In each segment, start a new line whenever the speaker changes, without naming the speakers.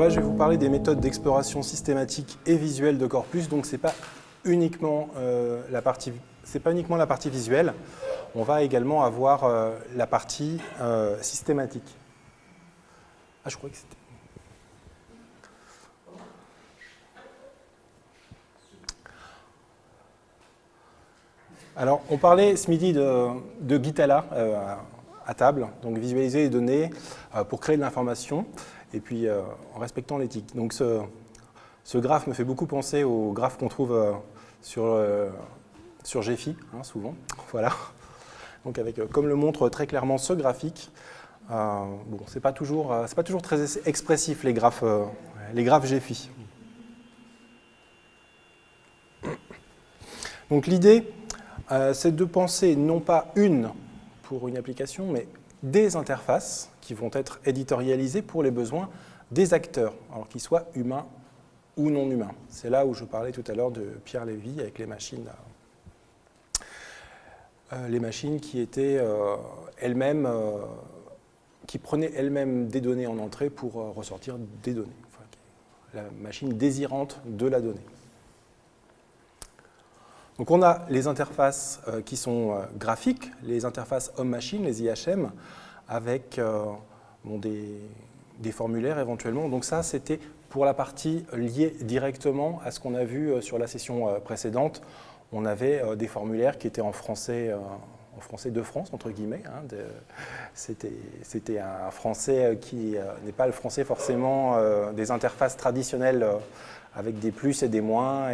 là, je vais vous parler des méthodes d'exploration systématique et visuelle de corpus. Donc, ce n'est pas uniquement la partie visuelle. On va également avoir la partie systématique. Ah, je crois que c'était... Alors, on parlait ce midi de Gitala à table, donc visualiser les données pour créer de l'information, et puis en respectant l'éthique. Donc, ce graphe me fait beaucoup penser au graphe qu'on trouve sur GEFI, hein, souvent. Voilà. Donc, avec, comme le montre très clairement ce graphique, bon, c'est pas toujours très expressif les graphes GEFI. Donc, l'idée, c'est de penser non pas pour une application, mais des interfaces qui vont être éditorialisées pour les besoins des acteurs, alors qu'ils soient humains ou non humains. C'est là où je parlais tout à l'heure de Pierre Lévy avec les machines qui étaient elles-mêmes, qui prenaient elles-mêmes des données en entrée pour ressortir des données. Enfin, la machine désirante de la donnée. Donc on a les interfaces qui sont graphiques, les interfaces homme-machine, les IHM, avec des formulaires éventuellement. Donc ça, c'était pour la partie liée directement à ce qu'on a vu sur la session précédente. On avait des formulaires qui étaient en français de France, entre guillemets. Hein, c'était un français qui n'est pas le français forcément des interfaces traditionnelles avec des plus et des moins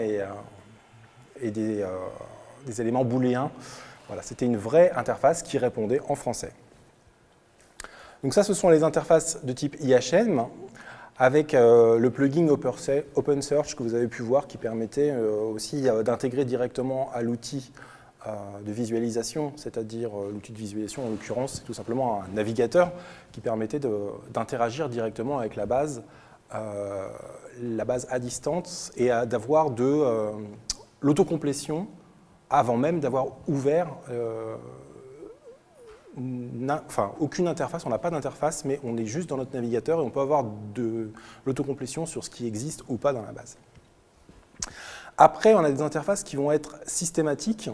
et des éléments booléens. Voilà, c'était une vraie interface qui répondait en français. Donc ça, ce sont les interfaces de type IHM, avec le plugin OpenSearch que vous avez pu voir, qui permettait aussi d'intégrer directement à l'outil de visualisation, c'est-à-dire l'outil de visualisation, en l'occurrence, c'est tout simplement un navigateur qui permettait d'interagir directement avec la base à distance et d'avoir l'autocomplétion avant même d'avoir ouvert aucune interface, on n'a pas d'interface, mais on est juste dans notre navigateur et on peut avoir de l'autocomplétion sur ce qui existe ou pas dans la base. Après, on a des interfaces qui vont être systématiques,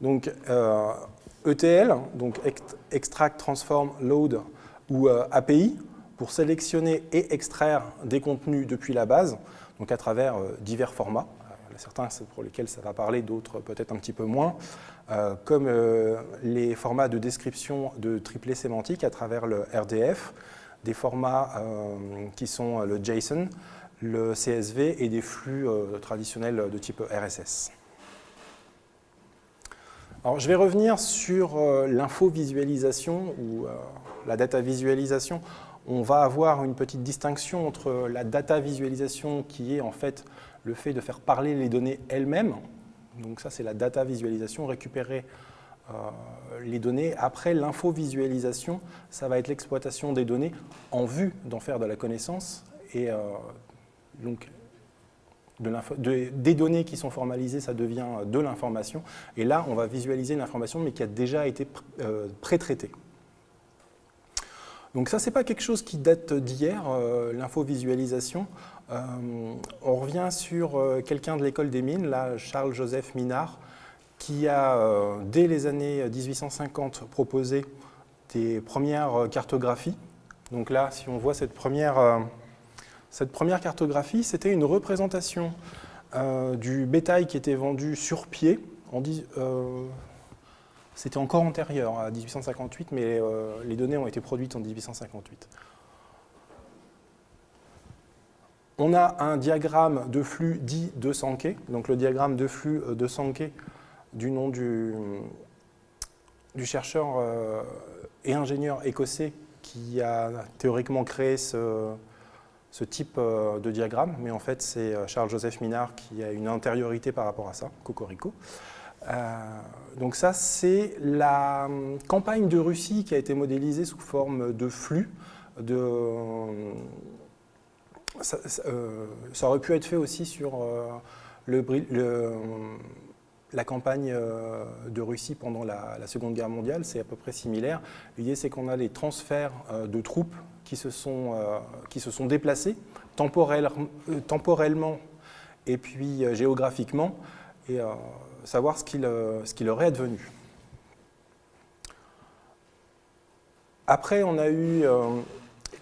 donc ETL, donc Extract, Transform, Load, ou API, pour sélectionner et extraire des contenus depuis la base, donc à travers divers formats. Certains pour lesquels ça va parler, d'autres peut-être un petit peu moins, comme les formats de description de triplets sémantiques à travers le RDF, des formats qui sont le JSON, le CSV et des flux traditionnels de type RSS. Alors, je vais revenir sur l'infovisualisation ou la data visualisation. On va avoir une petite distinction entre la data visualisation qui est en fait le fait de faire parler les données elles-mêmes. Donc ça, c'est la data visualisation, récupérer les données. Après, l'infovisualisation, ça va être l'exploitation des données en vue d'en faire de la connaissance. Et donc, des données qui sont formalisées, ça devient de l'information. Et là, on va visualiser une information, mais qui a déjà été pré-traitée. Donc ça, ce n'est pas quelque chose qui date d'hier, l'infovisualisation. On revient sur quelqu'un de l'école des mines, là, Charles-Joseph Minard, qui a, dès les années 1850, proposé des premières cartographies. Donc là, si on voit cette première cartographie, c'était une représentation du bétail qui était vendu sur pied. C'était encore antérieur à 1858, mais les données ont été produites en 1858. On a un diagramme de flux dit de Sankey, donc le diagramme de flux de Sankey du nom du chercheur et ingénieur écossais qui a théoriquement créé ce type de diagramme, mais en fait c'est Charles-Joseph Minard qui a une antériorité par rapport à ça, cocorico. Donc ça, c'est la campagne de Russie qui a été modélisée sous forme de flux. Ça aurait pu être fait aussi sur la campagne de Russie pendant la Seconde Guerre mondiale, c'est à peu près similaire. L'idée, c'est qu'on a les transferts de troupes qui se sont déplacés temporellement et puis géographiquement, et savoir ce qu'il leur est advenu. Après, on a eu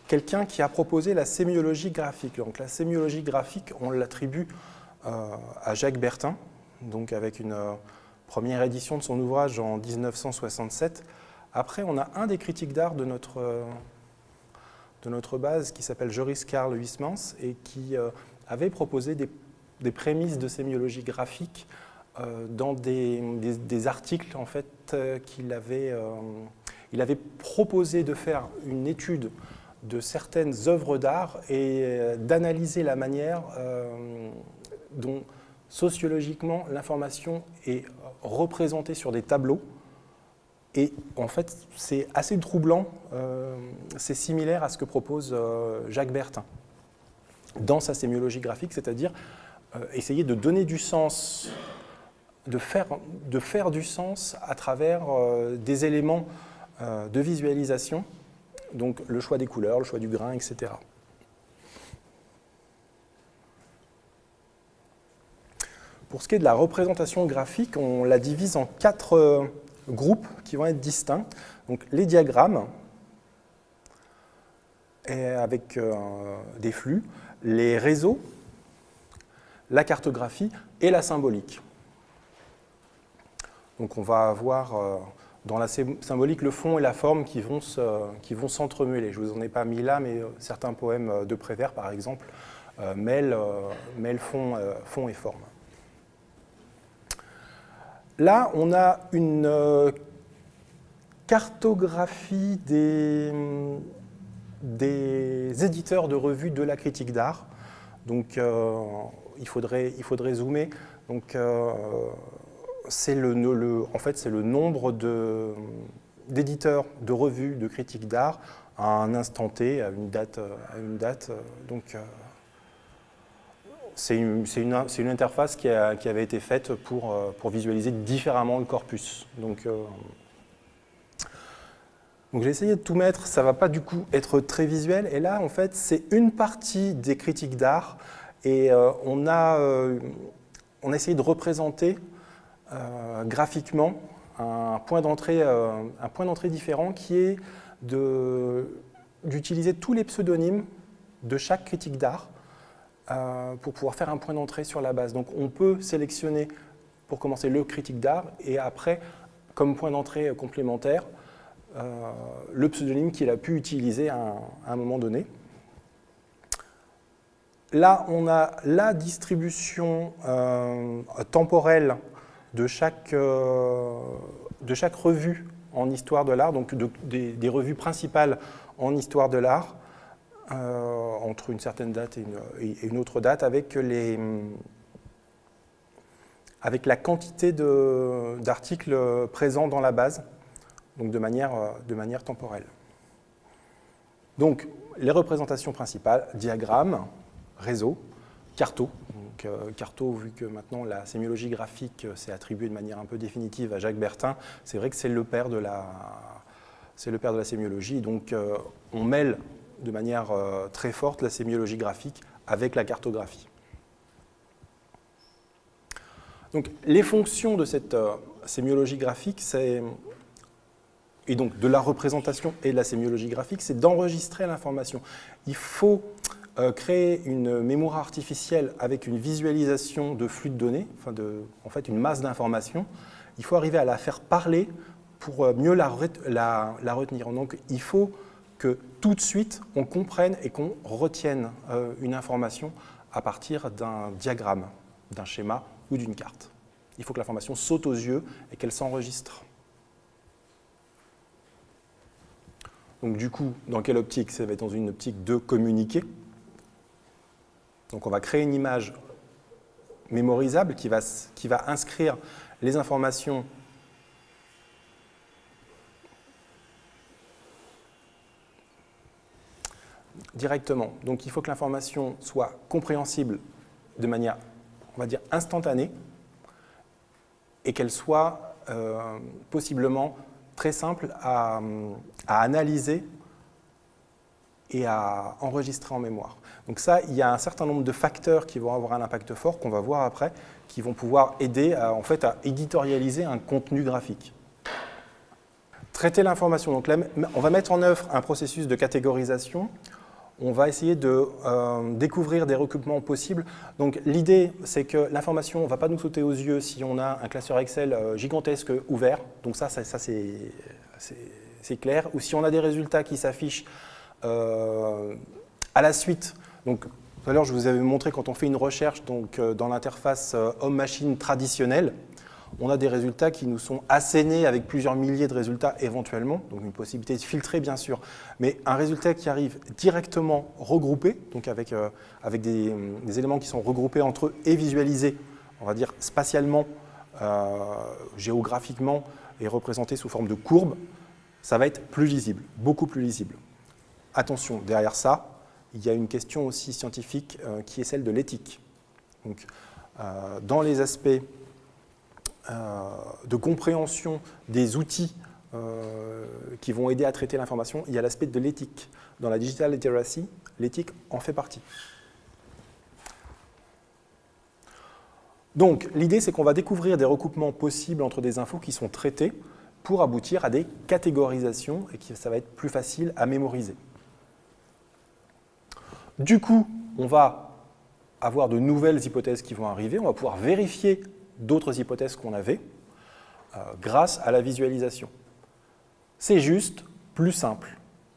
quelqu'un qui a proposé la sémiologie graphique. Donc, la sémiologie graphique, on l'attribue à Jacques Bertin, donc avec une première édition de son ouvrage en 1967. Après, on a un des critiques d'art de notre base qui s'appelle Joris Karl Huysmans et qui avait proposé des prémices de sémiologie graphique dans des articles en fait, qu'il avait proposé de faire une étude de certaines œuvres d'art et d'analyser la manière dont sociologiquement l'information est représentée sur des tableaux. Et en fait, c'est assez troublant, c'est similaire à ce que propose Jacques Bertin dans sa sémiologie graphique, c'est-à-dire essayer de donner du sens, de faire du sens à travers des éléments de visualisation, donc le choix des couleurs, le choix du grain, etc. Pour ce qui est de la représentation graphique, on la divise en 4 groupes qui vont être distincts. Donc les diagrammes, avec des flux, les réseaux, la cartographie et la symbolique. Donc on va avoir dans la symbolique le fond et la forme qui vont s'entremêler. Je ne vous en ai pas mis là, mais certains poèmes de Prévert, par exemple, mêlent fond et forme. Là, on a une cartographie des éditeurs de revues de la critique d'art. Donc, il faudrait zoomer. Donc, c'est en fait, c'est le nombre d'éditeurs de revues de critique d'art à un instant T, à une date. Donc, c'est une interface qui avait été faite pour visualiser différemment le corpus. Donc j'ai essayé de tout mettre, ça ne va pas du coup être très visuel. Et là, en fait, c'est une partie des critiques d'art. Et on a essayé de représenter graphiquement un point d'entrée différent qui est d'utiliser tous les pseudonymes de chaque critique d'art pour pouvoir faire un point d'entrée sur la base. Donc on peut sélectionner pour commencer le critique d'art et après, comme point d'entrée complémentaire, le pseudonyme qu'il a pu utiliser à un moment donné. Là, on a la distribution temporelle de chaque revue en histoire de l'art, donc des revues principales en histoire de l'art, entre une certaine date et une autre date, avec la quantité d'articles présents dans la base, donc de manière temporelle. Donc, les représentations principales, diagrammes, réseaux, cartos. Donc, cartos, vu que maintenant la sémiologie graphique s'est attribuée de manière un peu définitive à Jacques Bertin, c'est vrai que c'est le père de la sémiologie. Donc, on mêle de manière très forte la sémiologie graphique avec la cartographie. Donc, les fonctions de cette sémiologie graphique, et donc de la représentation et de la sémiologie graphique, c'est d'enregistrer l'information. Il faut créer une mémoire artificielle avec une visualisation de flux de données, en fait une masse d'informations. Il faut arriver à la faire parler pour mieux la retenir. Donc, il faut que tout de suite, on comprenne et qu'on retienne une information à partir d'un diagramme, d'un schéma ou d'une carte. Il faut que l'information saute aux yeux et qu'elle s'enregistre. Donc du coup, dans quelle optique? Ça va être dans une optique de communiquer. Donc on va créer une image mémorisable qui va inscrire les informations directement. Donc il faut que l'information soit compréhensible de manière, on va dire, instantanée et qu'elle soit possiblement très simple à analyser et à enregistrer en mémoire. Donc ça, il y a un certain nombre de facteurs qui vont avoir un impact fort, qu'on va voir après, qui vont pouvoir aider en fait, à éditorialiser un contenu graphique. Traiter l'information. Donc là, on va mettre en œuvre un processus de catégorisation. On va essayer de découvrir des recoupements possibles. Donc l'idée, c'est que l'information ne va pas nous sauter aux yeux si on a un classeur Excel gigantesque ouvert. Donc ça c'est clair. Ou si on a des résultats qui s'affichent à la suite. Donc tout à l'heure, je vous avais montré quand on fait une recherche donc, dans l'interface homme-machine traditionnelle, on a des résultats qui nous sont assénés avec plusieurs milliers de résultats éventuellement, donc une possibilité de filtrer bien sûr, mais un résultat qui arrive directement regroupé, donc avec des éléments qui sont regroupés entre eux et visualisés, on va dire spatialement, géographiquement et représentés sous forme de courbes, ça va être plus lisible, beaucoup plus lisible. Attention, derrière ça, il y a une question aussi scientifique qui est celle de l'éthique. Donc, dans les aspects de compréhension des outils qui vont aider à traiter l'information, il y a l'aspect de l'éthique. Dans la digital literacy, l'éthique en fait partie. Donc, l'idée, c'est qu'on va découvrir des recoupements possibles entre des infos qui sont traitées pour aboutir à des catégorisations et que ça va être plus facile à mémoriser. Du coup, on va avoir de nouvelles hypothèses qui vont arriver, on va pouvoir vérifier d'autres hypothèses qu'on avait grâce à la visualisation. C'est juste plus simple,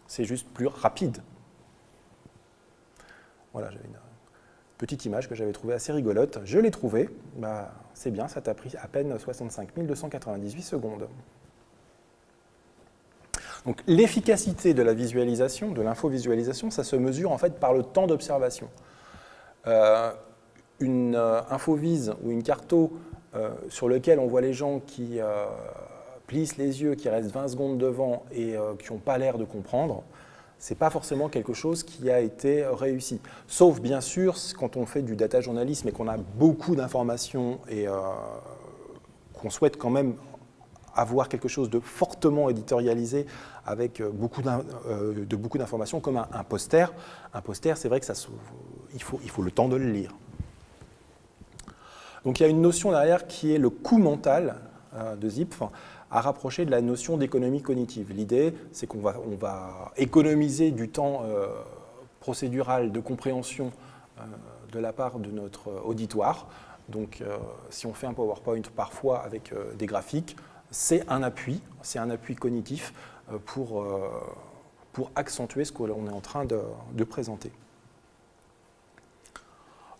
c'est juste plus rapide. Voilà, j'avais une petite image que j'avais trouvée assez rigolote. Je l'ai trouvée, c'est bien, ça t'a pris à peine 65 298 secondes. Donc l'efficacité de la visualisation, de l'infovisualisation, ça se mesure en fait par le temps d'observation. Une infovise ou une carto sur lequel on voit les gens qui plissent les yeux, qui restent 20 secondes devant et qui n'ont pas l'air de comprendre, ce n'est pas forcément quelque chose qui a été réussi. Sauf bien sûr quand on fait du data journalisme et qu'on a beaucoup d'informations et qu'on souhaite quand même avoir quelque chose de fortement éditorialisé avec beaucoup d'informations comme un poster. Un poster, c'est vrai que il faut le temps de le lire. Donc il y a une notion derrière qui est le coût mental de Zipf à rapprocher de la notion d'économie cognitive. L'idée, c'est qu'on va économiser du temps procédural de compréhension de la part de notre auditoire. Donc si on fait un PowerPoint parfois avec des graphiques, c'est un appui cognitif pour accentuer ce qu'on est en train de présenter.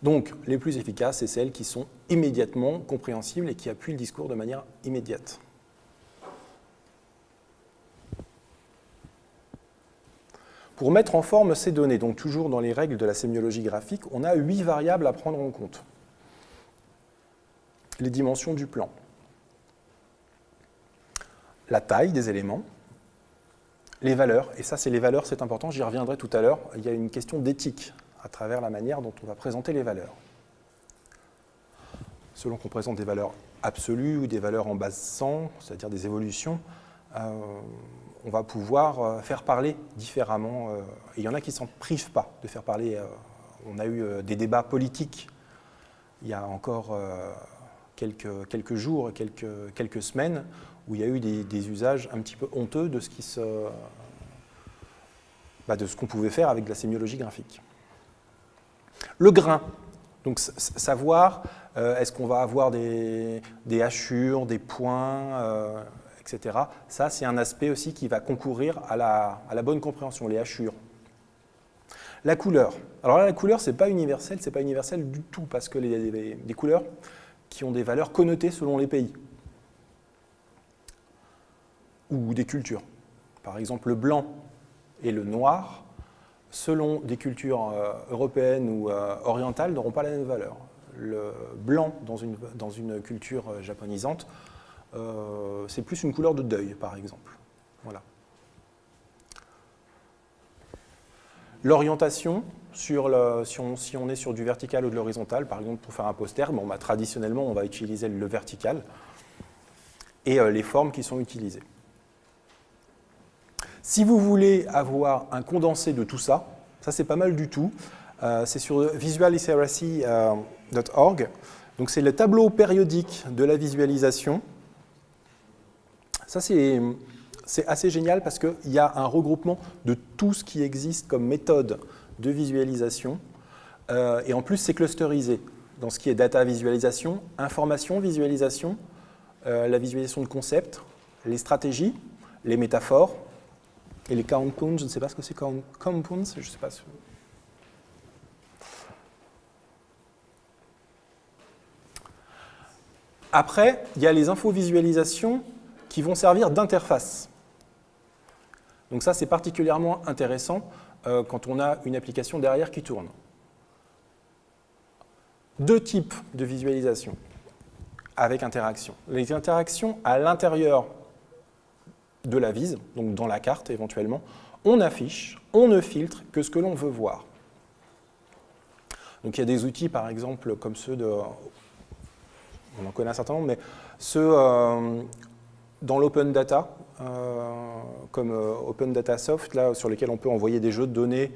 Donc, les plus efficaces, c'est celles qui sont immédiatement compréhensibles et qui appuient le discours de manière immédiate. Pour mettre en forme ces données, donc toujours dans les règles de la sémiologie graphique, on a 8 variables à prendre en compte. Les dimensions du plan. La taille des éléments, les valeurs, et ça, les valeurs, c'est important, j'y reviendrai tout à l'heure, il y a une question d'éthique à travers la manière dont on va présenter les valeurs. Selon qu'on présente des valeurs absolues ou des valeurs en base 100, c'est-à-dire des évolutions, on va pouvoir faire parler différemment. Et il y en a qui ne s'en privent pas de faire parler. On a eu des débats politiques il y a encore quelques jours, quelques semaines, où il y a eu des usages un petit peu honteux de ce qu'on pouvait faire avec de la sémiologie graphique. Le grain, donc savoir est-ce qu'on va avoir des hachures, des points, etc. Ça, c'est un aspect aussi qui va concourir à la bonne compréhension, les hachures. La couleur. Alors là, la couleur, c'est pas universel du tout, parce que des couleurs qui ont des valeurs connotées selon les pays ou des cultures. Par exemple, le blanc et le noir, selon des cultures européennes ou orientales, n'auront pas la même valeur. Le blanc, dans une culture japonisante, c'est plus une couleur de deuil, par exemple. Voilà. L'orientation, si on est sur du vertical ou de l'horizontal, par exemple pour faire un poster, traditionnellement on va utiliser le vertical, et les formes qui sont utilisées. Si vous voulez avoir un condensé de tout ça, ça c'est pas mal du tout, c'est sur visualliteracy.org. Donc c'est le tableau périodique de la visualisation. Ça c'est assez génial parce qu'il y a un regroupement de tout ce qui existe comme méthode de visualisation. Et en plus c'est clusterisé dans ce qui est data visualisation, information visualisation, la visualisation de concepts, les stratégies, les métaphores et les compounds. Je ne sais pas ce que c'est compounds, je ne sais pas. Après, il y a les infovisualisations qui vont servir d'interface. Donc ça, c'est particulièrement intéressant quand on a une application derrière qui tourne. Deux types de visualisation avec interaction. Les interactions à l'intérieur de la vise, donc dans la carte éventuellement, on affiche, on ne filtre que ce que l'on veut voir. Donc il y a des outils par exemple comme ceux de, on en connaît un certain nombre, mais ceux dans l'open data, comme Open Data Soft, là, sur lesquels on peut envoyer des jeux de données,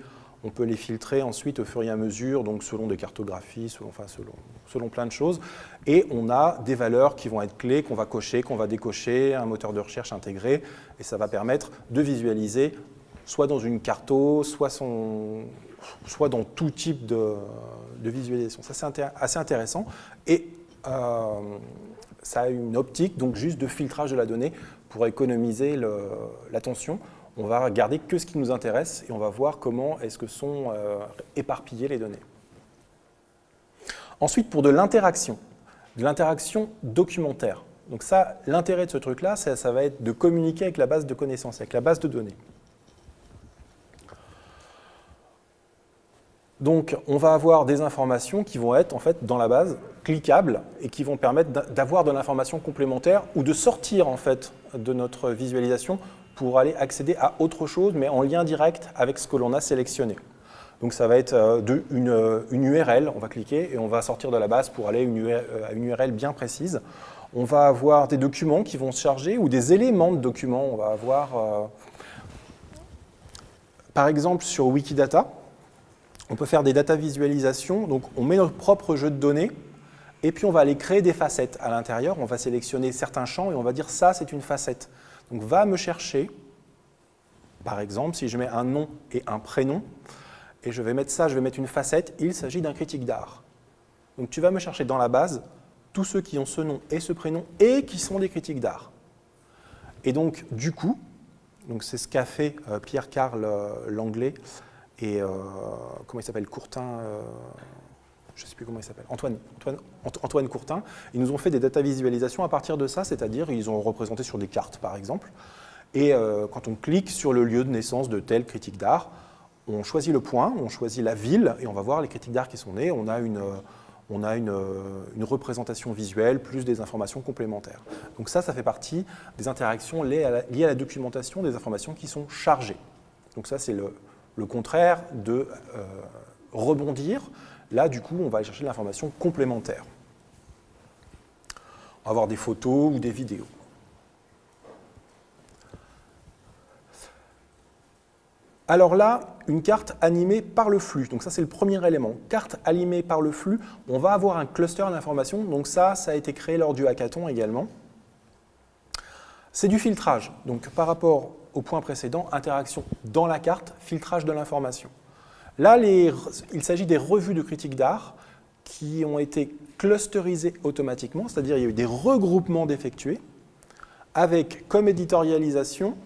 on peut les filtrer ensuite au fur et à mesure, donc selon des cartographies, selon plein de choses. Et on a des valeurs qui vont être clés, qu'on va cocher, qu'on va décocher, un moteur de recherche intégré, et ça va permettre de visualiser soit dans une carto, soit dans tout type de visualisation. Ça, c'est assez intéressant. Et ça a une optique, donc juste de filtrage de la donnée pour économiser l'attention. On va regarder que ce qui nous intéresse et on va voir comment est-ce que sont éparpillées les données. Ensuite, pour de l'interaction documentaire. Donc ça, l'intérêt de ce truc-là, ça va être de communiquer avec la base de connaissances, avec la base de données. Donc, on va avoir des informations qui vont être en fait dans la base, cliquables, et qui vont permettre d'avoir de l'information complémentaire ou de sortir en fait de notre visualisation pour aller accéder à autre chose, mais en lien direct avec ce que l'on a sélectionné. Donc ça va être une URL, on va cliquer et on va sortir de la base pour aller à une URL bien précise. On va avoir des documents qui vont se charger ou des éléments de documents. On va avoir, par exemple, sur Wikidata, on peut faire des data visualisations. Donc on met notre propre jeu de données et puis on va aller créer des facettes à l'intérieur. On va sélectionner certains champs et on va dire ça, c'est une facette. Donc va me chercher, par exemple, si je mets un nom et un prénom, et je vais mettre ça, je vais mettre une facette, il s'agit d'un critique d'art. Donc tu vas me chercher dans la base tous ceux qui ont ce nom et ce prénom et qui sont des critiques d'art. Et donc du coup, c'est ce qu'a fait Pierre-Carl Langlais et comment il s'appelle, Courtin, je ne sais plus comment il s'appelle, Antoine Courtin. Ils nous ont fait des data visualisations à partir de ça, c'est-à-dire ils ont représenté sur des cartes par exemple. Et quand on clique sur le lieu de naissance de tel critique d'art, on choisit le point, on choisit la ville et on va voir les critiques d'art qui sont nés. On a une représentation visuelle plus des informations complémentaires. Donc ça fait partie des interactions liées à la documentation des informations qui sont chargées. Donc ça, c'est le contraire de rebondir. Là, du coup, on va aller chercher de l'information complémentaire. On va avoir des photos ou des vidéos. Alors là, une carte animée par le flux. Donc ça, c'est le premier élément. Carte animée par le flux, on va avoir un cluster d'informations. Donc ça a été créé lors du hackathon également. C'est du filtrage. Donc par rapport au point précédent, interaction dans la carte, filtrage de l'information. Là, il s'agit des revues de critiques d'art qui ont été clusterisées automatiquement, c'est-à-dire il y a eu des regroupements d'effectués avec comme éditorialisation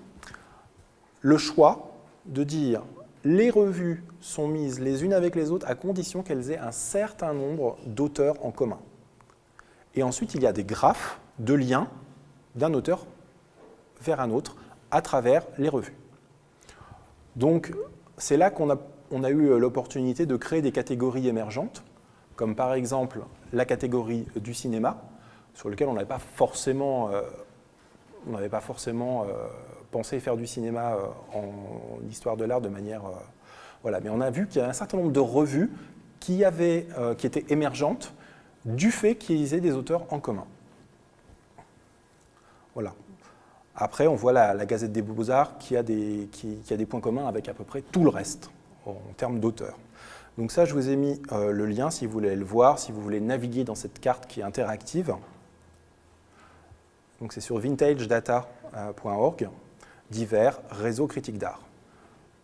le choix de dire les revues sont mises les unes avec les autres à condition qu'elles aient un certain nombre d'auteurs en commun. Et ensuite, il y a des graphes de liens d'un auteur vers un autre à travers les revues. Donc, c'est là qu'on a eu l'opportunité de créer des catégories émergentes, comme par exemple la catégorie du cinéma, sur lequel on n'avait pas forcément, pensé faire du cinéma en histoire de l'art de manière... voilà. Mais on a vu qu'il y a un certain nombre de revues qui étaient émergentes du fait qu'ils aient des auteurs en commun. Voilà. Après, on voit la Gazette des Beaux-Arts qui a des points communs avec à peu près tout le reste en termes d'auteur. Donc ça, je vous ai mis le lien si vous voulez le voir, si vous voulez naviguer dans cette carte qui est interactive. Donc c'est sur vintagedata.org, divers, réseau critique d'art.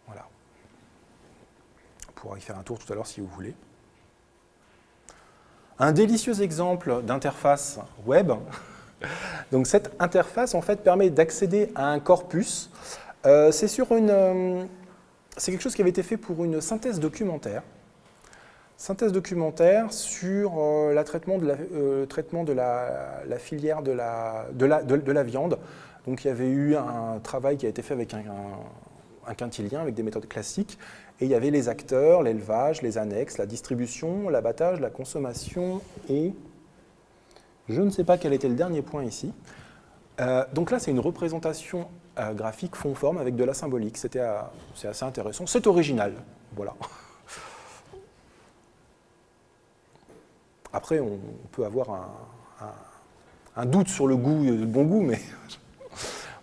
Voilà. On pourra y faire un tour tout à l'heure si vous voulez. Un délicieux exemple d'interface web. Donc cette interface en fait permet d'accéder à un corpus. C'est quelque chose qui avait été fait pour une synthèse documentaire. Synthèse documentaire sur le traitement de la filière de la viande. Donc il y avait eu un travail qui a été fait avec un quintilien, avec des méthodes classiques. Et il y avait les acteurs, l'élevage, les annexes, la distribution, l'abattage, la consommation et... Je ne sais pas quel était le dernier point ici. Donc là, c'est une représentation graphique fond-forme avec de la symbolique. C'est assez intéressant. C'est original. Voilà. Après, on peut avoir un doute sur le goût, le bon goût, mais...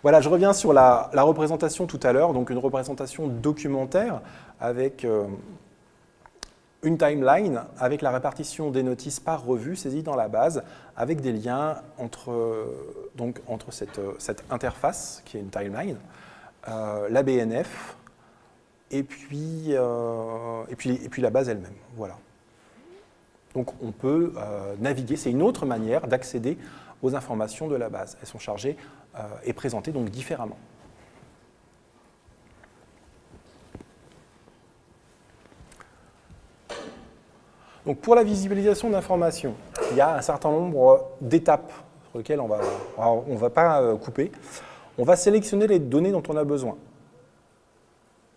Voilà, je reviens sur la représentation tout à l'heure. Donc une représentation documentaire avec... une timeline avec la répartition des notices par revue saisies dans la base, avec des liens entre cette interface, qui est une timeline, la BNF, et puis la base elle-même. Voilà. Donc on peut naviguer, c'est une autre manière d'accéder aux informations de la base. Elles sont chargées et présentées donc différemment. Donc pour la visualisation d'informations, il y a un certain nombre d'étapes sur lesquelles on ne va pas couper. On va sélectionner les données dont on a besoin.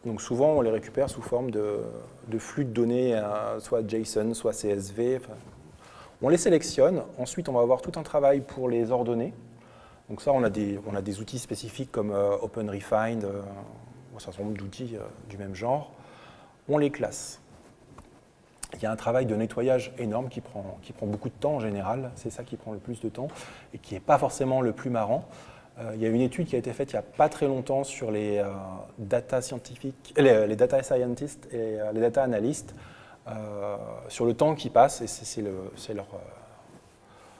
Donc souvent, on les récupère sous forme de flux de données, soit JSON, soit CSV. Enfin, on les sélectionne. Ensuite, on va avoir tout un travail pour les ordonner. Donc ça, on a des outils spécifiques comme OpenRefind, un certain nombre d'outils du même genre. On les classe. Il y a un travail de nettoyage énorme qui prend beaucoup de temps en général, c'est ça qui prend le plus de temps et qui n'est pas forcément le plus marrant. Il y a une étude qui a été faite il n'y a pas très longtemps sur les data scientifiques, les data scientists et les data analysts, sur le temps qui passe, et c'est leur...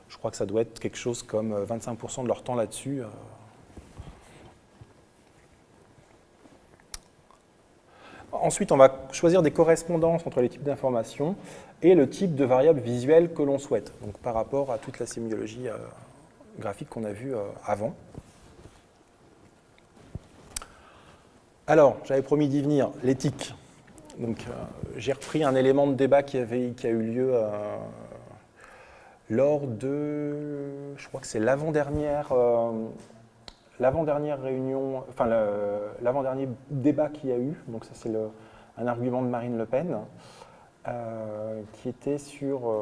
je crois que ça doit être quelque chose comme 25% de leur temps là-dessus. Ensuite, on va choisir des correspondances entre les types d'informations et le type de variable visuelle que l'on souhaite, donc par rapport à toute la sémiologie graphique qu'on a vue avant. Alors, j'avais promis d'y venir, l'éthique. Donc, j'ai repris un élément de débat qui a eu lieu lors de, je crois que c'est l'avant-dernière réunion, enfin l'avant-dernier débat qu'il y a eu, donc ça c'est un argument de Marine Le Pen, qui était sur...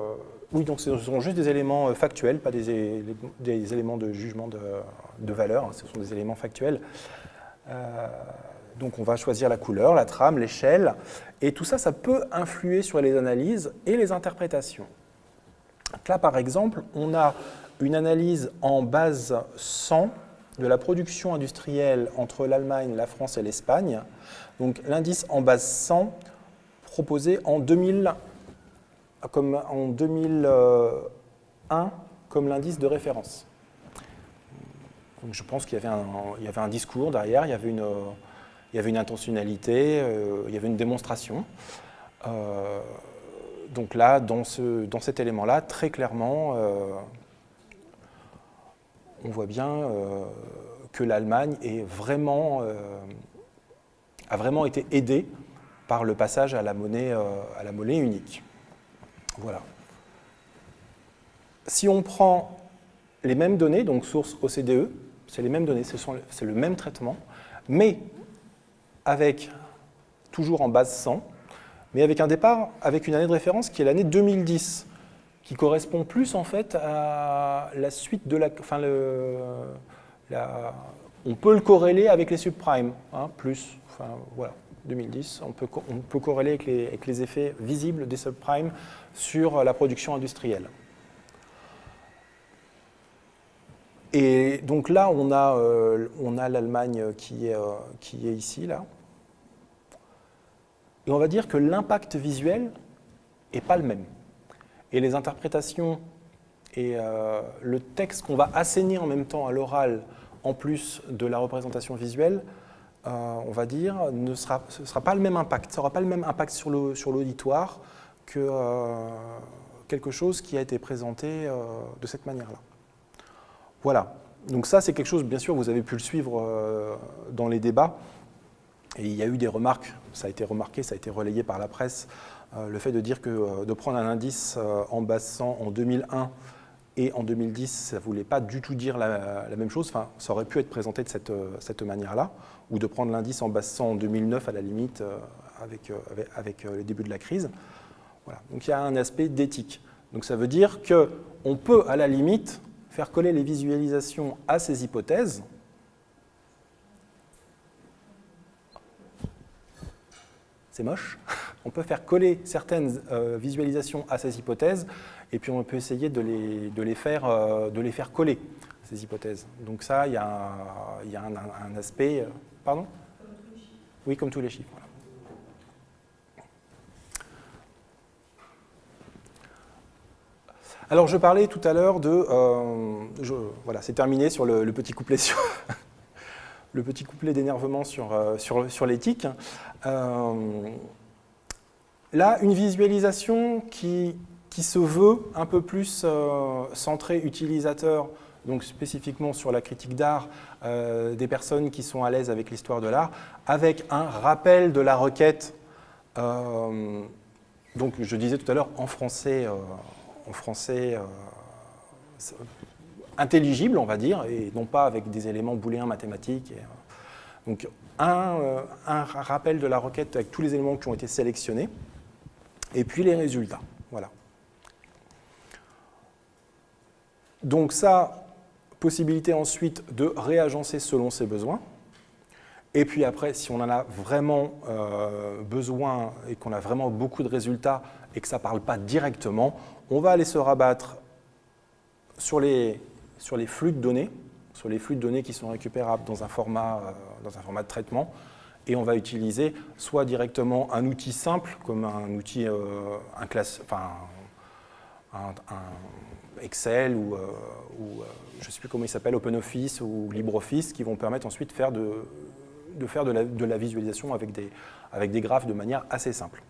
oui, donc ce sont juste des éléments factuels, pas des éléments de jugement de valeur, hein, ce sont des éléments factuels. Donc on va choisir la couleur, la trame, l'échelle, et tout ça, ça peut influer sur les analyses et les interprétations. Donc là, par exemple, on a une analyse en base 100 de la production industrielle entre l'Allemagne, la France et l'Espagne. Donc l'indice en base 100 proposé en 2001 comme l'indice de référence. Donc je pense qu'il y avait un discours derrière, il y avait une intentionnalité, il y avait une démonstration. Donc là, dans cet élément-là, très clairement, on voit bien que l'Allemagne a vraiment été aidée par le passage à la monnaie unique. Voilà. Si on prend les mêmes données, donc source OCDE, c'est les mêmes données, c'est le même traitement, mais avec, toujours en base 100, mais avec un départ, avec une année de référence qui est l'année 2010, qui correspond plus en fait à la suite de la... Enfin, on peut le corréler avec les subprimes, hein, plus, enfin voilà, 2010, on peut corréler avec les effets visibles des subprimes sur la production industrielle. Et donc là, on a l'Allemagne qui est ici, là. Et on va dire que l'impact visuel n'est pas le même. Et les interprétations et le texte qu'on va asséner en même temps à l'oral, en plus de la représentation visuelle, on va dire, ce ne sera pas le même impact. Ça n'aura pas le même impact sur l'auditoire que quelque chose qui a été présenté de cette manière-là. Voilà. Donc ça, c'est quelque chose, bien sûr, vous avez pu le suivre dans les débats. Et il y a eu des remarques, ça a été remarqué, ça a été relayé par la presse, le fait de dire que de prendre un indice en basse-100 en 2001 et en 2010, ça ne voulait pas du tout dire la même chose. Enfin, ça aurait pu être présenté de cette manière-là, ou de prendre l'indice en basse-100 en 2009 à la limite avec le début de la crise. Voilà. Donc il y a un aspect d'éthique. Donc ça veut dire qu'on peut, à la limite, faire coller les visualisations à ces hypothèses. C'est moche. On peut faire coller certaines visualisations à ces hypothèses, et puis on peut essayer de les faire coller, ces hypothèses. Donc ça, il y a un aspect... Pardon ? Oui, comme tous les chiffres. Voilà. Alors, je parlais tout à l'heure de... voilà, c'est terminé sur le petit couplet sur... le petit couplet d'énervement sur l'éthique. Là, une visualisation qui se veut un peu plus centrée utilisateur, donc spécifiquement sur la critique d'art, des personnes qui sont à l'aise avec l'histoire de l'art, avec un rappel de la requête, donc je disais tout à l'heure en français intelligible, on va dire, et non pas avec des éléments booléens mathématiques. Donc un rappel de la requête avec tous les éléments qui ont été sélectionnés, et puis les résultats. Voilà. Donc ça, possibilité ensuite de réagencer selon ses besoins. Et puis après, si on en a vraiment besoin et qu'on a vraiment beaucoup de résultats et que ça ne parle pas directement, on va aller se rabattre sur les flux de données, qui sont récupérables dans un format de traitement, et on va utiliser soit directement un outil simple, comme un outil, un Excel ou je ne sais plus comment il s'appelle, OpenOffice ou LibreOffice, qui vont permettre ensuite de faire de la visualisation avec des graphes de manière assez simple.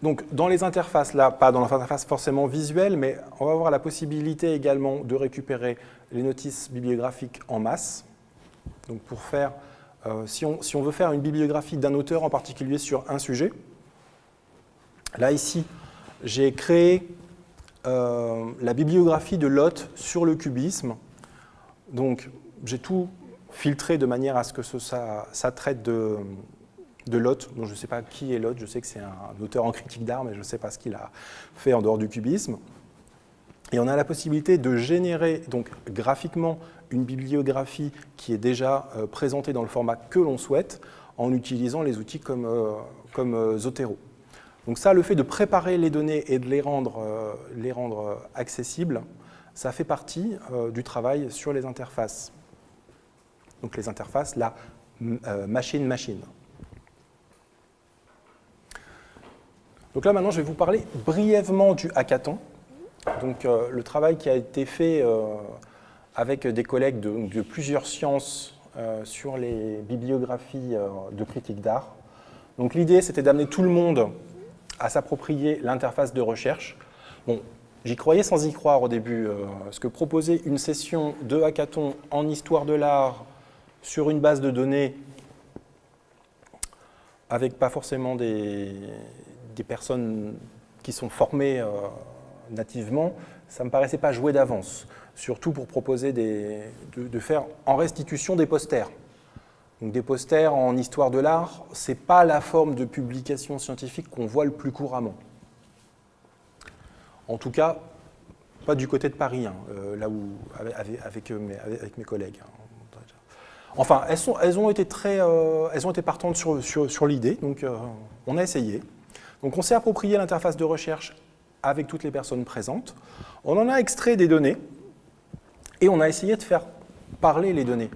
Donc, dans les interfaces, là, pas dans l'interface forcément visuelle, mais on va avoir la possibilité également de récupérer les notices bibliographiques en masse. Donc, pour faire, si on veut faire une bibliographie d'un auteur en particulier sur un sujet, là, ici, j'ai créé la bibliographie de Lot sur le cubisme. Donc, j'ai tout filtré de manière à ce que ça traite de Lot, dont je ne sais pas qui est Lot, je sais que c'est un auteur en critique d'art, mais je ne sais pas ce qu'il a fait en dehors du cubisme. Et on a la possibilité de générer donc, graphiquement une bibliographie qui est déjà présentée dans le format que l'on souhaite, en utilisant les outils comme Zotero. Donc ça, le fait de préparer les données et de les rendre accessibles, ça fait partie du travail sur les interfaces. Donc les interfaces, la machine-machine. Donc là, maintenant, je vais vous parler brièvement du hackathon. Donc, le travail qui a été fait avec des collègues de plusieurs sciences sur les bibliographies de critique d'art. Donc, l'idée, c'était d'amener tout le monde à s'approprier l'interface de recherche. Bon, j'y croyais sans y croire au début, parce que proposer une session de hackathon en histoire de l'art sur une base de données avec pas forcément des personnes qui sont formées nativement, ça ne me paraissait pas jouer d'avance, surtout pour proposer de faire en restitution des posters. Donc des posters en histoire de l'art, ce n'est pas la forme de publication scientifique qu'on voit le plus couramment. En tout cas, pas du côté de Paris, hein, là où, avec mes collègues. Enfin, elles ont été partantes sur l'idée, donc on a essayé. Donc on s'est approprié l'interface de recherche avec toutes les personnes présentes. On en a extrait des données et on a essayé de faire parler les données,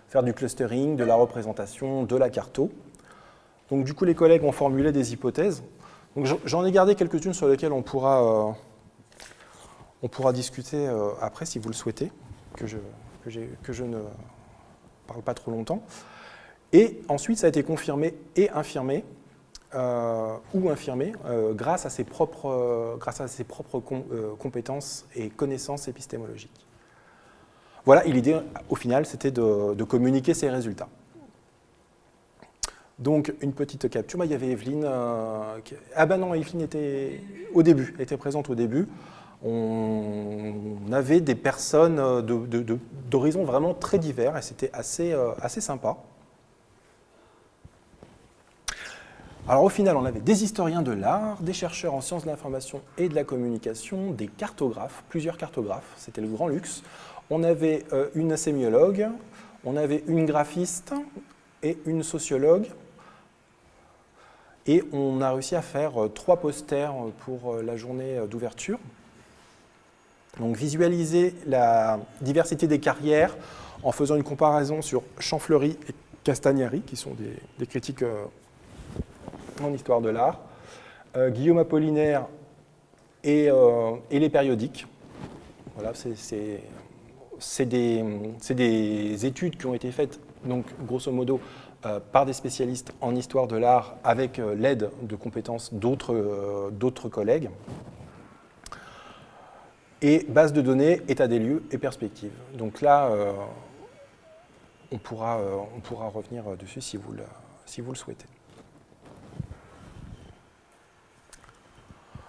faire du clustering, de la représentation, de la carto. Donc du coup, les collègues ont formulé des hypothèses. Donc j'en ai gardé quelques-unes sur lesquelles on pourra discuter après si vous le souhaitez, que je ne parle pas trop longtemps. Et ensuite, ça a été confirmé et infirmé, grâce à ses propres compétences et connaissances épistémologiques. Voilà, et l'idée, au final, c'était de communiquer ces résultats. Donc, une petite capture. Il y avait Evelyne. Ah ben non, Evelyne était au début, elle était présente au début. On avait des personnes d'horizons vraiment très divers et c'était assez sympa. Alors au final, on avait des historiens de l'art, des chercheurs en sciences de l'information et de la communication, des cartographes, plusieurs cartographes, c'était le grand luxe. On avait une sémiologue, on avait une graphiste et une sociologue. Et on a réussi à faire 3 posters pour la journée d'ouverture. Donc visualiser la diversité des carrières en faisant une comparaison sur Champfleury et Castagnari, qui sont des critiques en histoire de l'art, Guillaume Apollinaire et les périodiques. Voilà, c'est des études qui ont été faites, donc grosso modo, par des spécialistes en histoire de l'art avec l'aide de compétences d'autres collègues. Et base de données, état des lieux et perspectives. Donc là, on pourra revenir dessus si vous le souhaitez.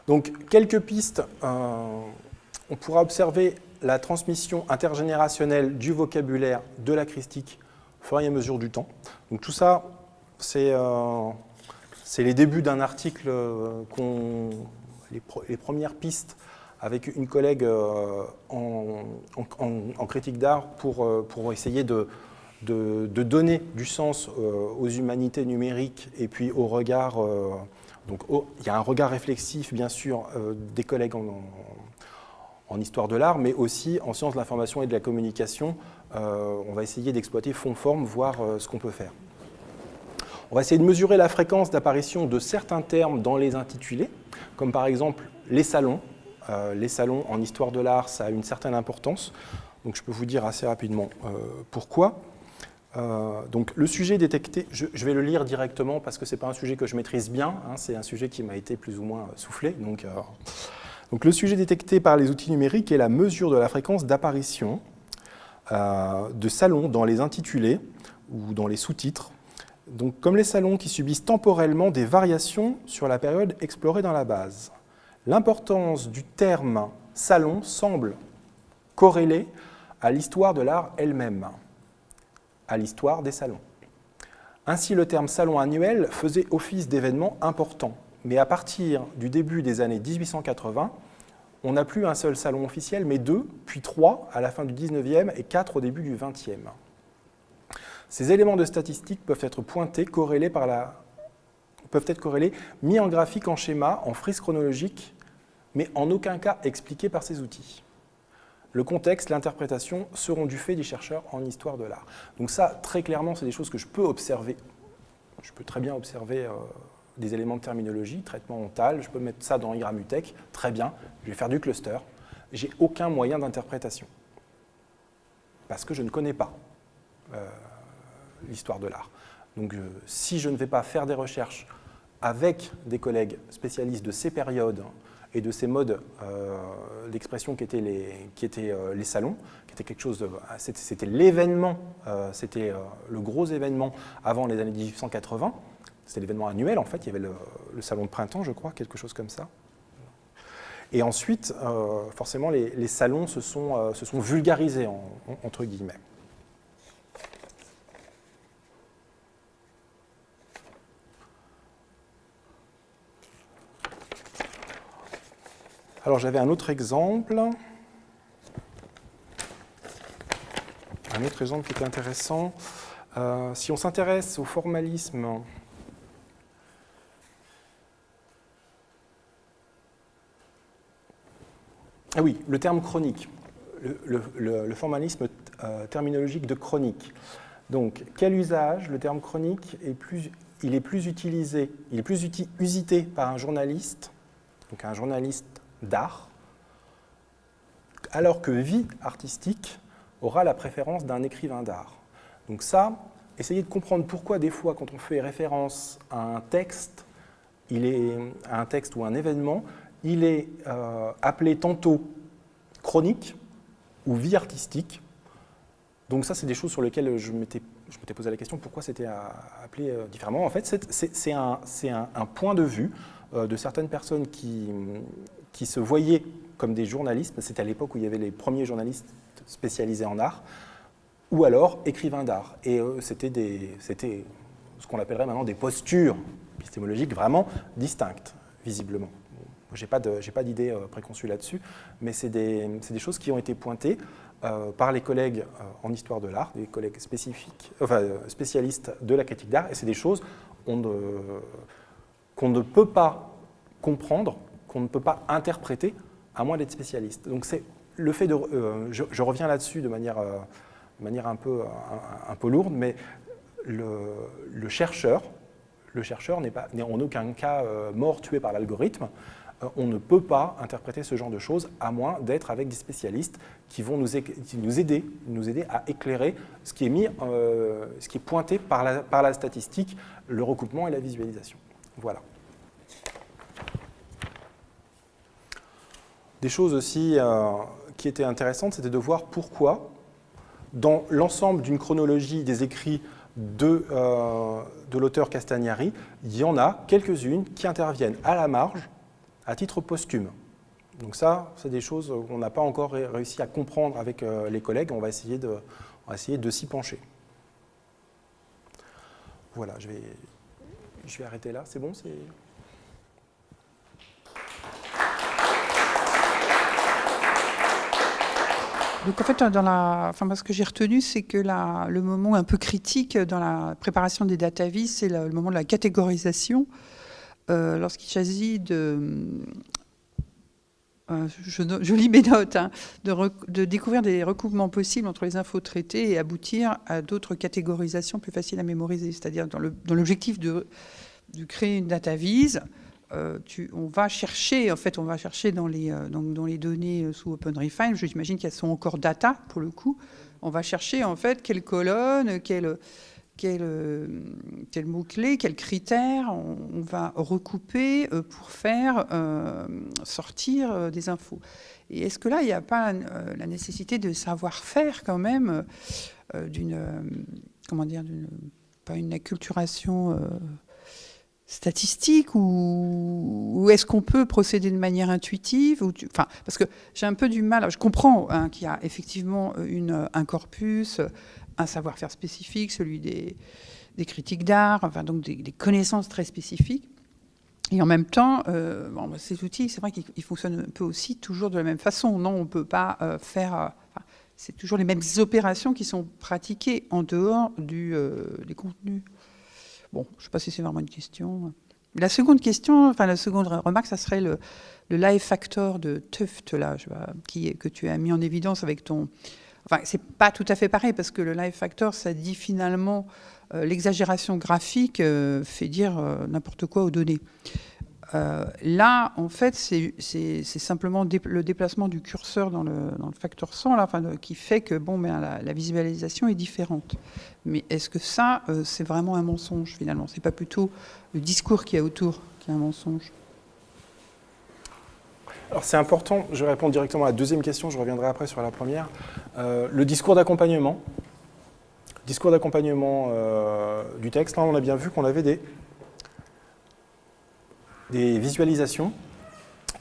Donc, quelques pistes. On pourra observer la transmission intergénérationnelle du vocabulaire de l'acristique au fur et à mesure du temps. Donc tout ça, c'est les débuts d'un article, les premières pistes avec une collègue en critique d'art pour essayer de donner du sens aux humanités numériques et puis au regard. Donc il y a un regard réflexif, bien sûr, des collègues en histoire de l'art, mais aussi en sciences de l'information et de la communication. On va essayer d'exploiter fond-forme, voir ce qu'on peut faire. On va essayer de mesurer la fréquence d'apparition de certains termes dans les intitulés, comme par exemple les salons. Les salons en histoire de l'art, ça a une certaine importance. Donc je peux vous dire assez rapidement pourquoi. Donc le sujet détecté, je vais le lire directement parce que ce n'est pas un sujet que je maîtrise bien, hein, c'est un sujet qui m'a été plus ou moins soufflé. Donc le sujet détecté par les outils numériques est la mesure de la fréquence d'apparition de salons dans les intitulés ou dans les sous-titres. Donc comme les salons qui subissent temporellement des variations sur la période explorée dans la base. L'importance du terme salon semble corrélée à l'histoire de l'art elle-même, à l'histoire des salons. Ainsi, le terme salon annuel faisait office d'événement important. Mais à partir du début des années 1880, on n'a plus un seul salon officiel, mais 2, puis 3 à la fin du 19e et 4 au début du 20e. Ces éléments de statistiques peuvent être pointés, mis en graphique, en schéma, en frise chronologique, mais en aucun cas expliqués par ces outils. Le contexte, l'interprétation seront du fait des chercheurs en histoire de l'art. Donc ça, très clairement, c'est des choses que je peux observer. Je peux très bien observer des éléments de terminologie, traitement mental, je peux mettre ça dans Igramutech, très bien, je vais faire du cluster. J'ai aucun moyen d'interprétation, parce que je ne connais pas l'histoire de l'art. Donc si je ne vais pas faire des recherches avec des collègues spécialistes de ces périodes et de ces modes d'expression qui étaient les salons, qui était quelque chose c'était l'événement, c'était le gros événement avant les années 1880. C'était l'événement annuel, en fait, il y avait le salon de printemps, je crois, quelque chose comme ça. Et ensuite, forcément, les salons se sont vulgarisés, entre guillemets. Alors, j'avais un autre exemple. Un autre exemple qui était intéressant. Si on s'intéresse au formalisme Ah oui, le terme chronique, le formalisme terminologique de chronique. Donc, quel usage le terme chronique est plus utilisé, il est plus usité par un journaliste, donc un journaliste d'art, alors que vie artistique aura la préférence d'un écrivain d'art. Donc ça, essayez de comprendre pourquoi des fois, quand on fait référence à un texte, à un texte ou un événement, il est appelé tantôt chronique ou vie artistique. Donc ça, c'est des choses sur lesquelles je m'étais posé la question, pourquoi c'était appelé différemment. En fait, c'est un point de vue de certaines personnes qui se voyaient comme des journalistes. C'était à l'époque où il y avait les premiers journalistes spécialisés en art, ou alors écrivains d'art. Et c'était ce qu'on appellerait maintenant des postures épistémologiques vraiment distinctes, visiblement. Je n'ai pas d'idée préconçue là-dessus, mais c'est des choses qui ont été pointées par les collègues en histoire de l'art, des collègues spécialistes de la critique d'art, et c'est des choses qu'on ne peut pas comprendre, qu'on ne peut pas interpréter, à moins d'être spécialiste. Donc c'est le fait de... je reviens là-dessus de manière un peu lourde, mais le chercheur n'est en aucun cas mort, tué par l'algorithme. On ne peut pas interpréter ce genre de choses à moins d'être avec des spécialistes qui vont nous aider à éclairer ce qui est pointé par la statistique, le recoupement et la visualisation. Voilà. Des choses aussi qui étaient intéressantes, c'était de voir pourquoi, dans l'ensemble d'une chronologie des écrits de l'auteur Castagnari, il y en a quelques-unes qui interviennent à la marge, à titre posthume. Donc ça, c'est des choses qu'on n'a pas encore réussi à comprendre avec les collègues. On va essayer de s'y pencher. Voilà, je vais arrêter là. C'est bon,
Donc en fait, ce que j'ai retenu, c'est que le moment un peu critique dans la préparation des datavises, c'est le moment de la catégorisation. Lorsqu'il s'agit de... je lis mes notes, hein, de découvrir des recoupements possibles entre les infos traitées et aboutir à d'autres catégorisations plus faciles à mémoriser. C'est-à-dire dans l'objectif de créer une datavise, on va chercher dans les données sous OpenRefine, j'imagine qu'elles sont encore data pour le coup, on va chercher en fait quelle colonne, quel mot-clé, quels critères on va recouper pour faire sortir des infos. Et est-ce que là, il n'y a pas la nécessité de savoir-faire quand même pas une acculturation statistique ou est-ce qu'on peut procéder de manière intuitive parce que j'ai un peu du mal, je comprends qu'il y a effectivement un corpus, un savoir-faire spécifique, celui des critiques d'art, donc des connaissances très spécifiques. Et en même temps, ces outils, c'est vrai qu'ils fonctionnent un peu aussi toujours de la même façon. Non, on ne peut pas faire... c'est toujours les mêmes opérations qui sont pratiquées en dehors des contenus. Bon, je ne sais pas si c'est vraiment une question. La seconde remarque, ça serait le life factor de Tuft, là, que tu as mis en évidence avec ton... Enfin, c'est pas tout à fait pareil, parce que le life factor, ça dit finalement l'exagération graphique fait dire n'importe quoi aux données. Là, en fait, c'est simplement le déplacement du curseur dans le facteur 100 là, qui fait que la visualisation est différente. Mais est-ce que ça, c'est vraiment un mensonge finalement? C'est pas plutôt le discours qu'il y a autour qui est un mensonge?
Alors c'est important, je vais répondre directement à la deuxième question, je reviendrai après sur la première. Le discours d'accompagnement. Discours d'accompagnement du texte, là on a bien vu qu'on avait des visualisations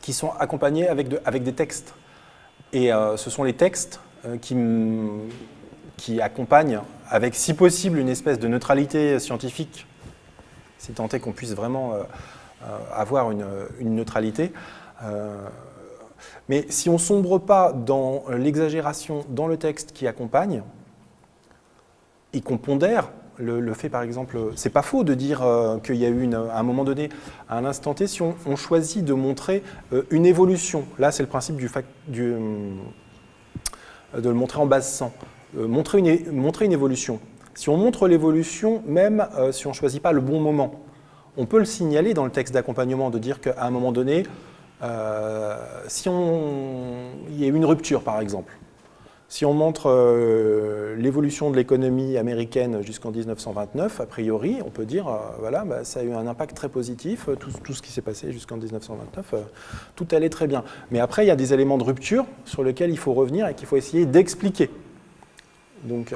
qui sont accompagnées avec des textes. Et ce sont les textes qui accompagnent avec, si possible, une espèce de neutralité scientifique, si tant est qu'on puisse vraiment avoir une neutralité. Mais si on ne sombre pas dans l'exagération dans le texte qui accompagne, et qu'on pondère le fait, par exemple, c'est pas faux de dire qu'il y a eu, à un moment donné, à un instant T, si on choisit de montrer une évolution, là c'est le principe de le montrer en base 100, montrer une évolution. Si on montre l'évolution, même si on ne choisit pas le bon moment, on peut le signaler dans le texte d'accompagnement, de dire qu'à un moment donné, il y a eu une rupture, par exemple. Si on montre l'évolution de l'économie américaine jusqu'en 1929, a priori, on peut dire, voilà, ça a eu un impact très positif, tout ce qui s'est passé jusqu'en 1929, tout allait très bien. Mais après, il y a des éléments de rupture sur lesquels il faut revenir et qu'il faut essayer d'expliquer. Donc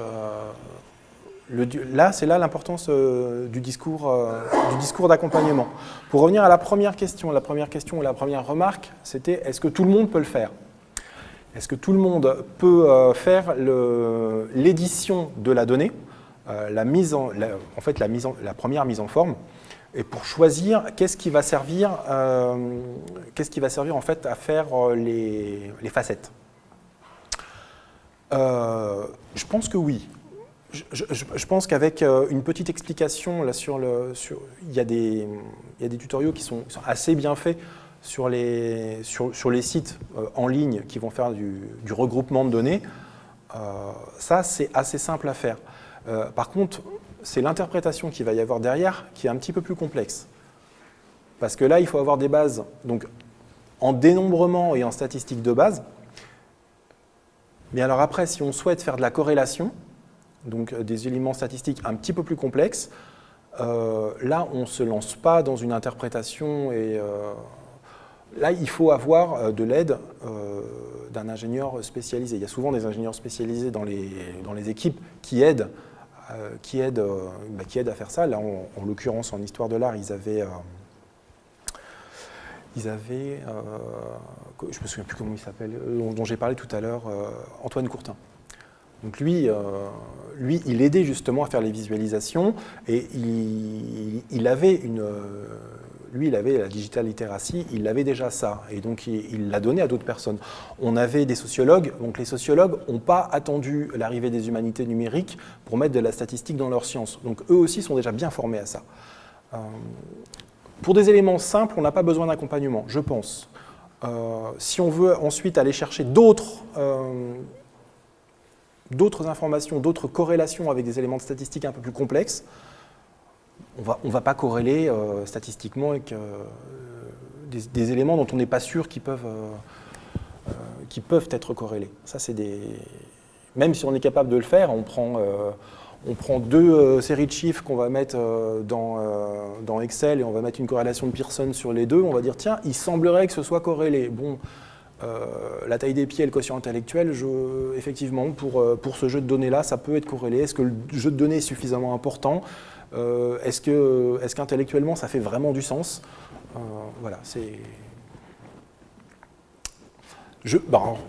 là, c'est là l'importance du discours d'accompagnement. Pour revenir à la première question ou la première remarque, c'était est-ce que tout le monde peut le faire ? Est-ce que tout le monde peut faire l'édition de la donnée, la première mise en forme, et pour choisir qu'est-ce qui va servir en fait à faire les facettes. Je pense que oui. Je pense qu'avec une petite explication là il y a des tutoriaux qui sont assez bien faits sur les sites en ligne qui vont faire du regroupement de données. Ça, c'est assez simple à faire. Par contre, c'est l'interprétation qu'il va y avoir derrière qui est un petit peu plus complexe. Parce que là, il faut avoir des bases donc, en dénombrement et en statistiques de base. Mais alors après, si on souhaite faire de la corrélation, donc des éléments statistiques un petit peu plus complexes, là, on ne se lance pas dans une interprétation et là, il faut avoir de l'aide d'un ingénieur spécialisé. Il y a souvent des ingénieurs spécialisés dans les équipes qui aident à faire ça. Là, en l'occurrence, en histoire de l'art, ils avaient je ne me souviens plus comment il s'appelle, dont j'ai parlé tout à l'heure, Antoine Courtin. Donc lui, il aidait justement à faire les visualisations et il avait la digital literacy, il avait déjà ça et donc il l'a donné à d'autres personnes. On avait des sociologues, donc les sociologues n'ont pas attendu l'arrivée des humanités numériques pour mettre de la statistique dans leurs sciences. Donc eux aussi sont déjà bien formés à ça. Pour des éléments simples, on n'a pas besoin d'accompagnement, je pense. Si on veut ensuite aller chercher d'autres informations, d'autres corrélations avec des éléments de statistiques un peu plus complexes, on ne va pas corréler statistiquement avec des éléments dont on n'est pas sûr qui peuvent être corrélés. Ça, même si on est capable de le faire, on prend deux séries de chiffres qu'on va mettre dans Excel et on va mettre une corrélation de Pearson sur les deux, on va dire tiens, il semblerait que ce soit corrélé. Bon, la taille des pieds et le quotient intellectuel, effectivement, pour ce jeu de données-là, ça peut être corrélé. Est-ce que le jeu de données est suffisamment important ? Est-ce qu'intellectuellement, ça fait vraiment du sens ? Voilà, c'est...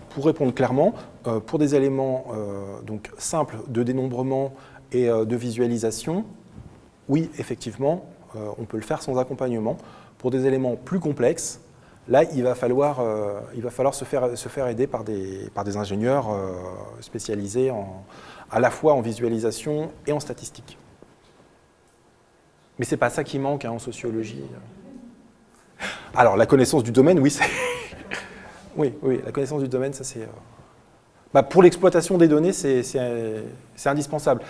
pour répondre clairement, pour des éléments donc, simples de dénombrement et de visualisation, oui, effectivement, on peut le faire sans accompagnement. Pour des éléments plus complexes, là, il va falloir se faire aider par des ingénieurs spécialisés à la fois en visualisation et en statistique. Mais ce n'est pas ça qui manque en sociologie. Alors, la connaissance du domaine, oui, c'est... oui, la connaissance du domaine, ça c'est... pour l'exploitation des données, c'est indispensable.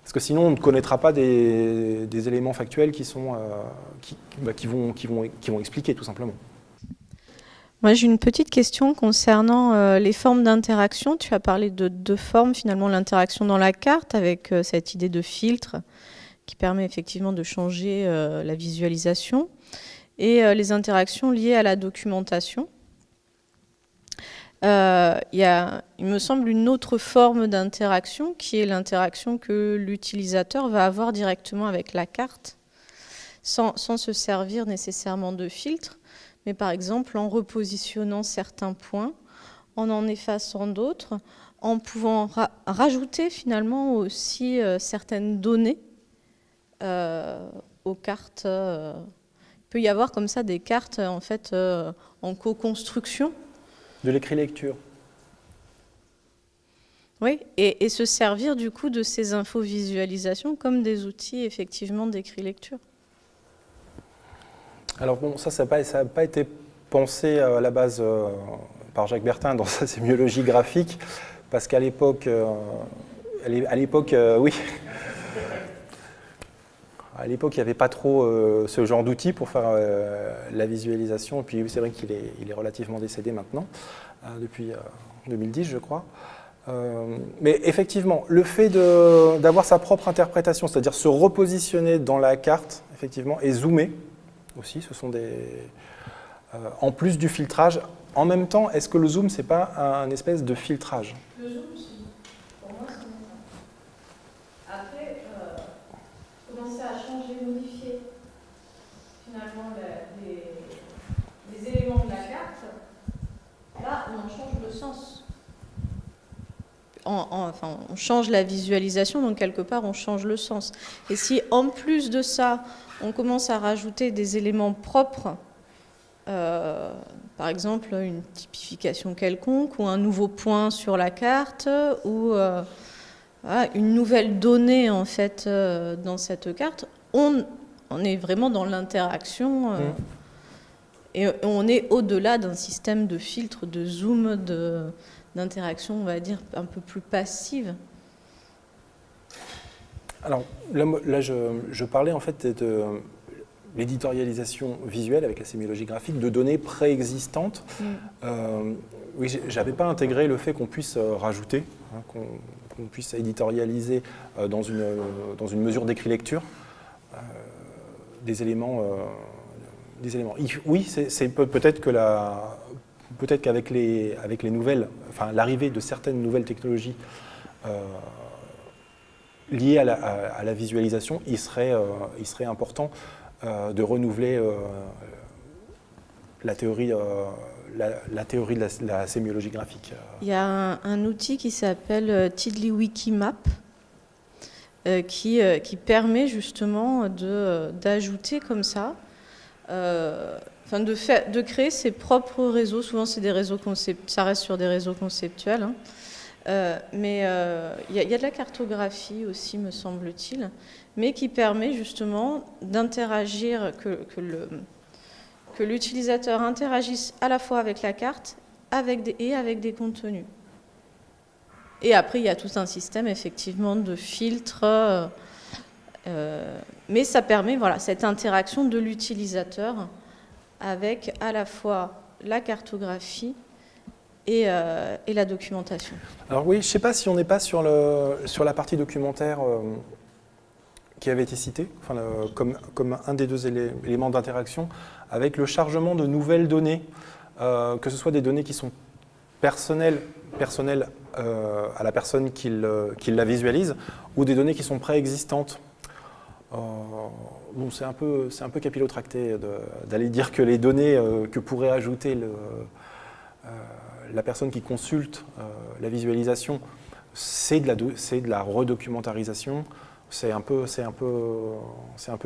Parce que sinon, on ne connaîtra pas des éléments factuels qui vont expliquer, tout simplement.
Moi, j'ai une petite question concernant les formes d'interaction. Tu as parlé de deux formes, finalement, l'interaction dans la carte, avec cette idée de filtre qui permet effectivement de changer la visualisation, et les interactions liées à la documentation. Il me semble une autre forme d'interaction qui est l'interaction que l'utilisateur va avoir directement avec la carte, sans se servir nécessairement de filtre, mais par exemple en repositionnant certains points, en effaçant d'autres, en pouvant rajouter finalement aussi certaines données aux cartes. Il peut y avoir comme ça des cartes en fait en co-construction.
De l'écrit-lecture.
Oui, et se servir du coup de ces infovisualisations comme des outils effectivement d'écrit-lecture.
Alors bon, ça n'a pas été pensé à la base par Jacques Bertin dans sa sémiologie graphique, parce qu'à l'époque, oui, à l'époque, il n'y avait pas trop ce genre d'outils pour faire la visualisation. Et puis c'est vrai qu'il est relativement décédé maintenant, depuis 2010, je crois. Mais effectivement, le fait d'avoir sa propre interprétation, c'est-à-dire se repositionner dans la carte, effectivement, et zoomer aussi, ce sont en plus du filtrage. En même temps, est-ce que le zoom, c'est pas un espèce de filtrage?
Le zoom, pour moi, c'est ça. Après, commencer à changer, modifier finalement les éléments de la carte, là, on en change le sens. Enfin, on change la visualisation, donc quelque part, on change le sens. Et si, en plus de ça, on commence à rajouter des éléments propres, par exemple, une typification quelconque, ou un nouveau point sur la carte, ou une nouvelle donnée, en fait, dans cette carte, on est vraiment dans l'interaction, et on est au-delà d'un système de filtre, de zoom, d'interaction, on va dire, un peu plus passive.
Alors là je parlais en fait de l'éditorialisation visuelle avec la sémiologie graphique de données préexistantes. Oui, j'avais pas intégré le fait qu'on puisse rajouter, qu'on puisse éditorialiser dans une mesure d'écrit-lecture des éléments. Oui, c'est peut-être que peut-être qu'avec les nouvelles, enfin l'arrivée de certaines nouvelles technologies liées à la visualisation, il serait important de renouveler la théorie de la sémiologie graphique.
Il y a un outil qui s'appelle TiddlyWikiMap qui permet justement d'ajouter comme ça, de créer ses propres réseaux. Souvent, c'est des réseaux ça reste sur des réseaux conceptuels. Mais il y a de la cartographie aussi, me semble-t-il, mais qui permet justement d'interagir, que l'utilisateur interagisse à la fois avec la carte et avec des contenus. Et après, il y a tout un système, effectivement, de filtres. Mais ça permet cette interaction de l'utilisateur avec à la fois la cartographie et la documentation.
Alors oui, je ne sais pas si on n'est pas sur la partie documentaire qui avait été citée, comme un des deux éléments d'interaction, avec le chargement de nouvelles données, que ce soit des données qui sont personnelles à la personne qui la visualise, ou des données qui sont préexistantes. Bon, c'est un peu capillotracté d'aller dire que les données que pourrait ajouter la personne qui consulte la visualisation, c'est de la redocumentarisation. C'est un peu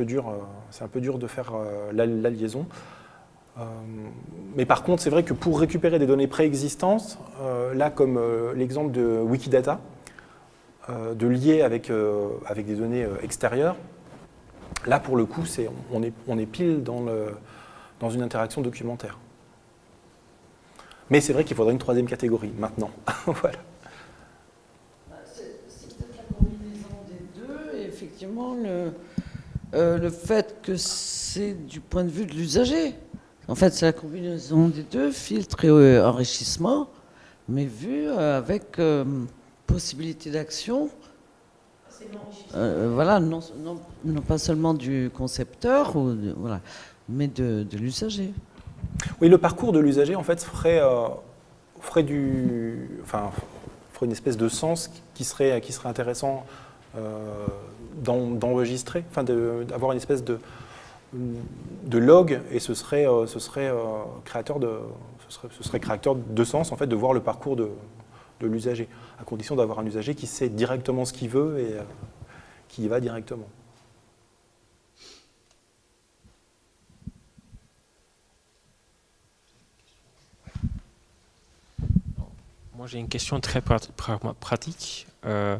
dur de faire la liaison. Mais par contre, c'est vrai que pour récupérer des données préexistantes, là, comme l'exemple de Wikidata, de lier avec des données extérieures, là, pour le coup, on est pile dans une interaction documentaire. Mais c'est vrai qu'il faudrait une troisième catégorie, maintenant. Voilà.
C'est peut-être la combinaison des deux, et effectivement, le fait que c'est du point de vue de l'usager. En fait, c'est la combinaison des deux, filtre et enrichissement, mais vu avec possibilité d'action. Voilà, non pas seulement du concepteur, mais de l'usager.
Oui, le parcours de l'usager, en fait, ferait une espèce de sens qui serait intéressant d'enregistrer, d'avoir une espèce de log, et ce serait créateur de sens, en fait, de voir le parcours de l'usager, à condition d'avoir un usager qui sait directement ce qu'il veut et qui y va directement.
Moi, j'ai une question très pratique. Est-ce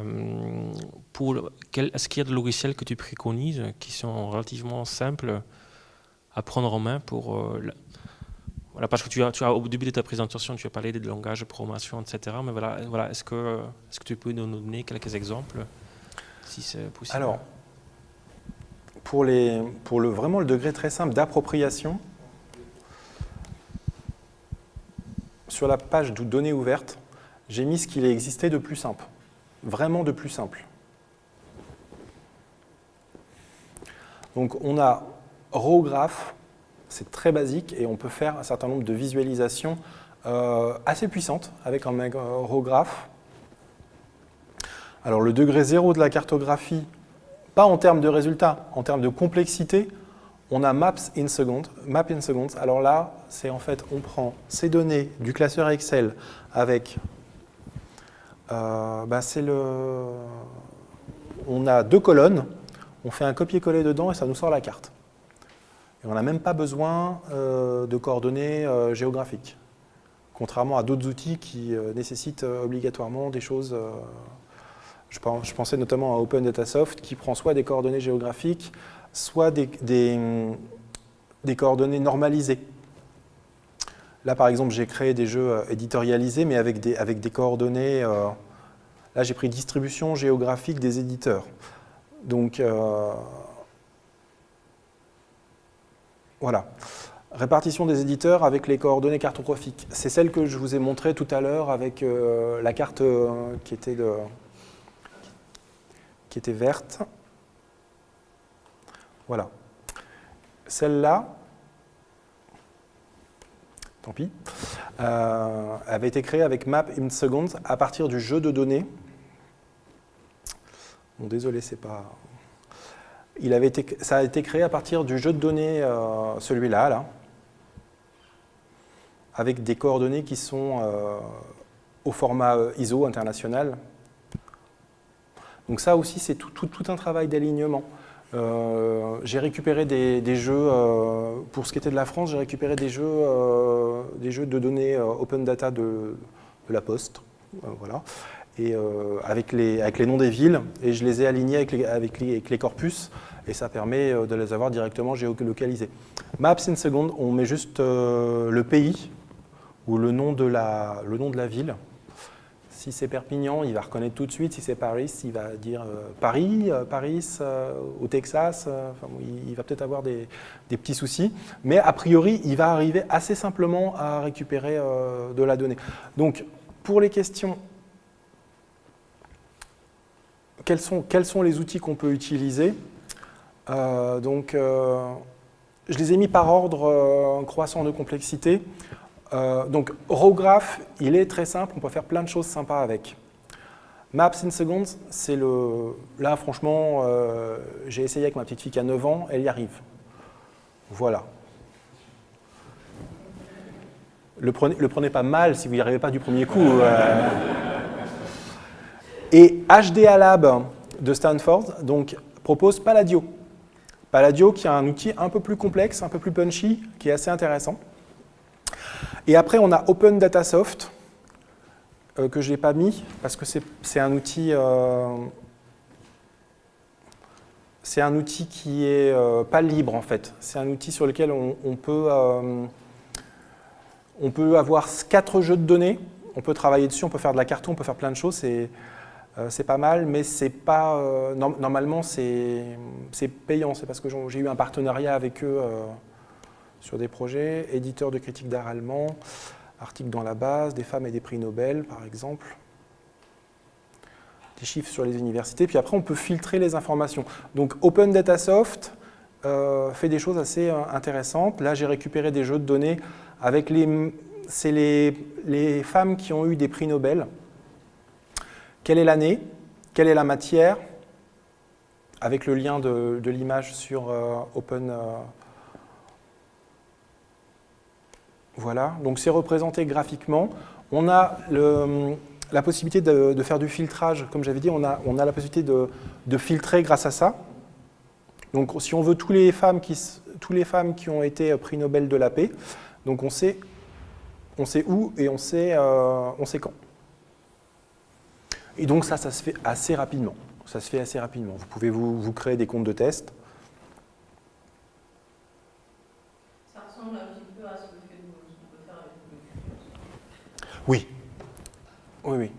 qu'il y a des logiciels que tu préconises qui sont relativement simples à prendre en main pour... Voilà, parce que tu as, au début de ta présentation, tu as parlé des langages de programmation, etc. Mais voilà, est-ce que tu peux nous donner quelques exemples, si c'est possible?
Alors, vraiment le degré très simple d'appropriation, sur la page de données ouvertes, j'ai mis ce qu'il existait de plus simple, vraiment de plus simple. Donc on a RawGraph, c'est très basique et on peut faire un certain nombre de visualisations assez puissantes avec un RawGraph. Alors le degré 0 de la cartographie, pas en termes de résultats, en termes de complexité, on a Maps in Seconds. Alors là, c'est en fait, on prend ces données du classeur Excel avec, on a 2 colonnes, on fait un copier-coller dedans et ça nous sort la carte. Et on n'a même pas besoin de coordonnées géographiques, contrairement à d'autres outils qui nécessitent obligatoirement des choses. Je pensais notamment à OpenDataSoft qui prend soit des coordonnées géographiques, soit des coordonnées normalisées. Là, par exemple, j'ai créé des jeux éditorialisés, mais avec des coordonnées. Là, j'ai pris distribution géographique des éditeurs. Donc, voilà. Répartition des éditeurs avec les coordonnées cartographiques. C'est celle que je vous ai montrée tout à l'heure avec la carte qui était verte. Voilà. Celle-là, tant pis, avait été créée avec Map in Seconds à partir du jeu de données. Bon, désolé, c'est pas... Ça a été créé à partir du jeu de données, celui-là, là, avec des coordonnées qui sont au format ISO international. Donc ça aussi, c'est tout un travail d'alignement. J'ai récupéré des jeux, pour ce qui était de la France, j'ai récupéré des jeux de données Open Data de la Poste, voilà, et avec les noms des villes, et je les ai alignés avec les corpus, et ça permet de les avoir directement géolocalisés. Maps in Seconds, on met juste le pays ou le nom de la ville. Si c'est Perpignan, il va reconnaître tout de suite. Si c'est Paris, il va dire Paris, au Texas. Enfin, il va peut-être avoir des petits soucis. Mais a priori, il va arriver assez simplement à récupérer de la donnée. Donc, pour les questions, quels sont les outils qu'on peut utiliser? Je les ai mis par ordre croissant de complexité. Donc, RawGraph, il est très simple, on peut faire plein de choses sympas avec. Maps in Seconds, c'est là, franchement, j'ai essayé avec ma petite fille qui a 9 ans, elle y arrive. Voilà. Le prenez pas mal si vous n'y arrivez pas du premier coup. Et HDA Lab de Stanford donc, propose Palladio. Palladio qui est un outil un peu plus complexe, un peu plus punchy, qui est assez intéressant. Et après, on a OpenDataSoft, que je n'ai pas mis, parce que c'est un outil qui est pas libre, en fait. C'est un outil sur lequel on peut avoir 4 jeux de données, on peut travailler dessus, on peut faire de la carton, on peut faire plein de choses, c'est pas mal, mais c'est pas, normalement, c'est payant. C'est parce que j'ai eu un partenariat avec eux sur des projets, éditeur de critiques d'art allemand, articles dans la base, des femmes et des prix Nobel, par exemple, des chiffres sur les universités, puis après on peut filtrer les informations. Donc OpenDataSoft fait des choses assez intéressantes. Là, j'ai récupéré des jeux de données avec les femmes qui ont eu des prix Nobel. Quelle est l'année? Quelle est la matière? Avec le lien de l'image sur Open. Voilà, donc c'est représenté graphiquement. On a la possibilité de faire du filtrage, comme j'avais dit, on a la possibilité de filtrer grâce à ça. Donc si on veut tous les femmes qui ont été prix Nobel de la paix, donc on sait où et on sait quand. Et donc ça se fait assez rapidement. Ça se fait assez rapidement. Vous pouvez vous créer des comptes de test.
Ça ressemble un petit peu à ce qu'on peut faire avec le
Oui. Oui, oui.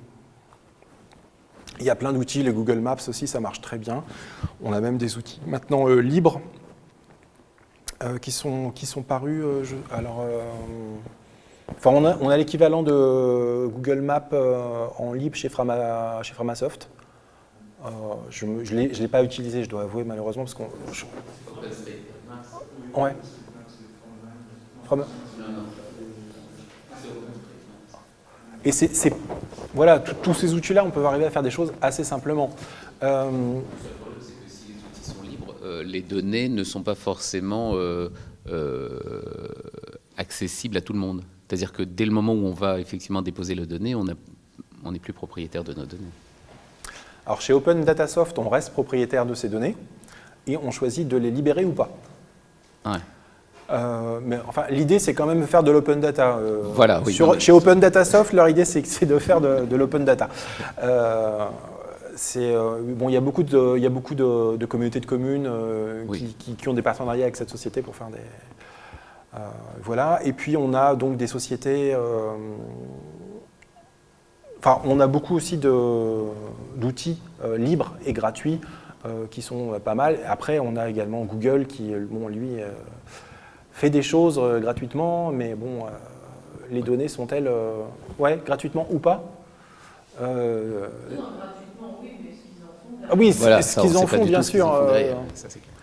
Il y a plein d'outils, les Google Maps aussi, ça marche très bien. On a même des outils maintenant libres qui sont parus. Enfin, on a l'équivalent de Google Maps en libre chez Framasoft. Je ne l'ai pas utilisé, je dois avouer malheureusement, parce qu'on... Ouais. Et voilà, tous ces outils-là, on peut arriver à faire des choses assez simplement.
Le problème, c'est que si les outils sont libres, les données ne sont pas forcément accessibles à tout le monde. C'est-à-dire que dès le moment où on va effectivement déposer les données, on n'est plus propriétaire de nos données.
Alors chez Open Datasoft, on reste propriétaire de ces données et on choisit de les libérer ou pas.
Ouais.
Mais enfin, l'idée, c'est quand même de faire de l'open data.
Voilà, oui.
Chez Open Datasoft, leur idée, c'est de faire de l'open data. Bon, il y a beaucoup de communautés de communes
Oui.
qui ont des partenariats avec cette société pour faire des... voilà. Et puis, on a donc des sociétés... Enfin, on a beaucoup aussi d'outils libres et gratuits qui sont pas mal. Après, on a également Google qui, bon, lui... fait des choses gratuitement, mais bon, les données sont-elles gratuitement ou pas
gratuitement, oui, mais ce qu'ils en font...
Ah oui,
Voilà,
ce qu'ils en font, bien sûr.
Ça, c'est clair.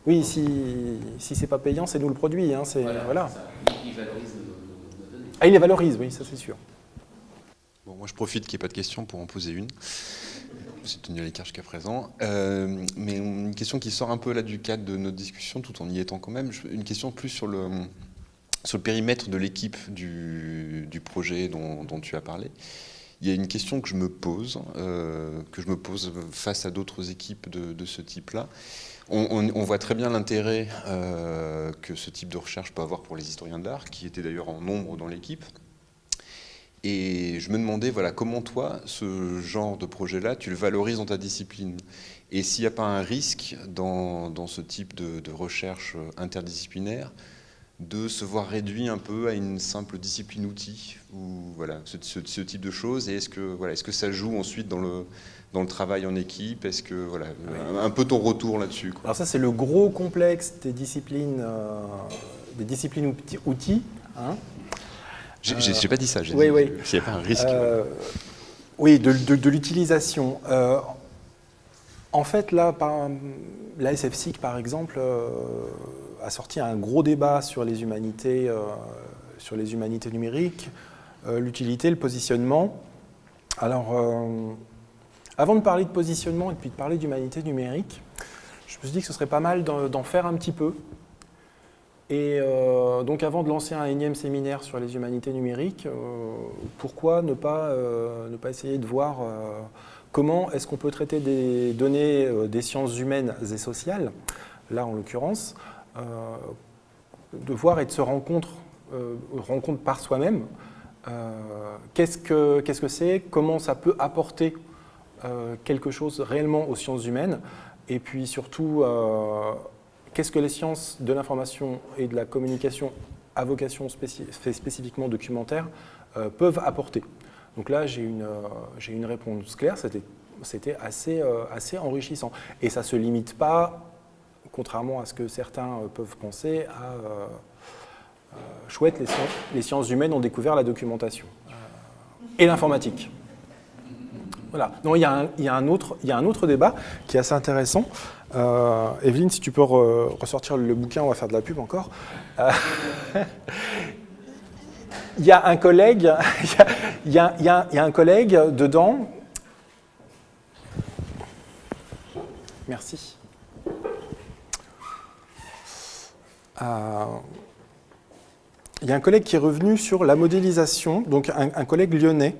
Oui, si c'est pas payant, c'est nous le produit. Hein, voilà.
Ils valorisent nos données.
Ah, ils les valorisent, oui, ça c'est sûr.
Bon, moi, je profite qu'il n'y ait pas de questions pour en poser une. J'ai tenu à l'écart jusqu'à présent. Mais une question qui sort un peu là du cadre de notre discussion, tout en y étant quand même. Une question plus sur le périmètre de l'équipe du projet dont tu as parlé. Il y a une question que je me pose face à d'autres équipes de ce type-là. On voit très bien l'intérêt que ce type de recherche peut avoir pour les historiens de l'art, qui étaient d'ailleurs en nombre dans l'équipe. Et je me demandais, voilà, comment toi, ce genre de projet-là, tu le valorises dans ta discipline? Et s'il n'y a pas un risque dans ce type de recherche interdisciplinaire de se voir réduit un peu à une simple discipline outil, ou voilà, ce type de choses? Et est-ce que ça joue ensuite dans le travail en équipe? Est-ce que, voilà, un peu ton retour là-dessus, quoi.
Alors ça, c'est le gros complexe des disciplines outils. Hein.
J'ai pas dit ça, j'ai
oui,
dit
oui.
s'il n'y a pas un risque.
Oui, de l'utilisation. En fait, là, la SFSIC, par exemple, a sorti un gros débat sur les humanités numériques, l'utilité, le positionnement. Alors, avant de parler de positionnement et puis de parler d'humanité numérique, je me suis dit que ce serait pas mal d'en faire un petit peu. Et donc avant de lancer un énième séminaire sur les humanités numériques, pourquoi ne pas essayer de voir comment est-ce qu'on peut traiter des données des sciences humaines et sociales, là en l'occurrence, de voir et de se rencontre par soi-même. Qu'est-ce que c'est, comment ça peut apporter quelque chose réellement aux sciences humaines, et puis surtout... qu'est-ce que les sciences de l'information et de la communication à vocation spécifiquement documentaire peuvent apporter? Donc là, j'ai une réponse claire, c'était assez enrichissant. Et ça ne se limite pas, contrairement à ce que certains peuvent penser, à chouette, les sciences humaines ont découvert la documentation et l'informatique. Voilà. Non, il y a un autre débat qui est assez intéressant. Evelyne, si tu peux ressortir le bouquin, on va faire de la pub encore. Il y a un collègue, il y a un collègue dedans. Merci. Il y a un collègue qui est revenu sur la modélisation, donc un collègue lyonnais,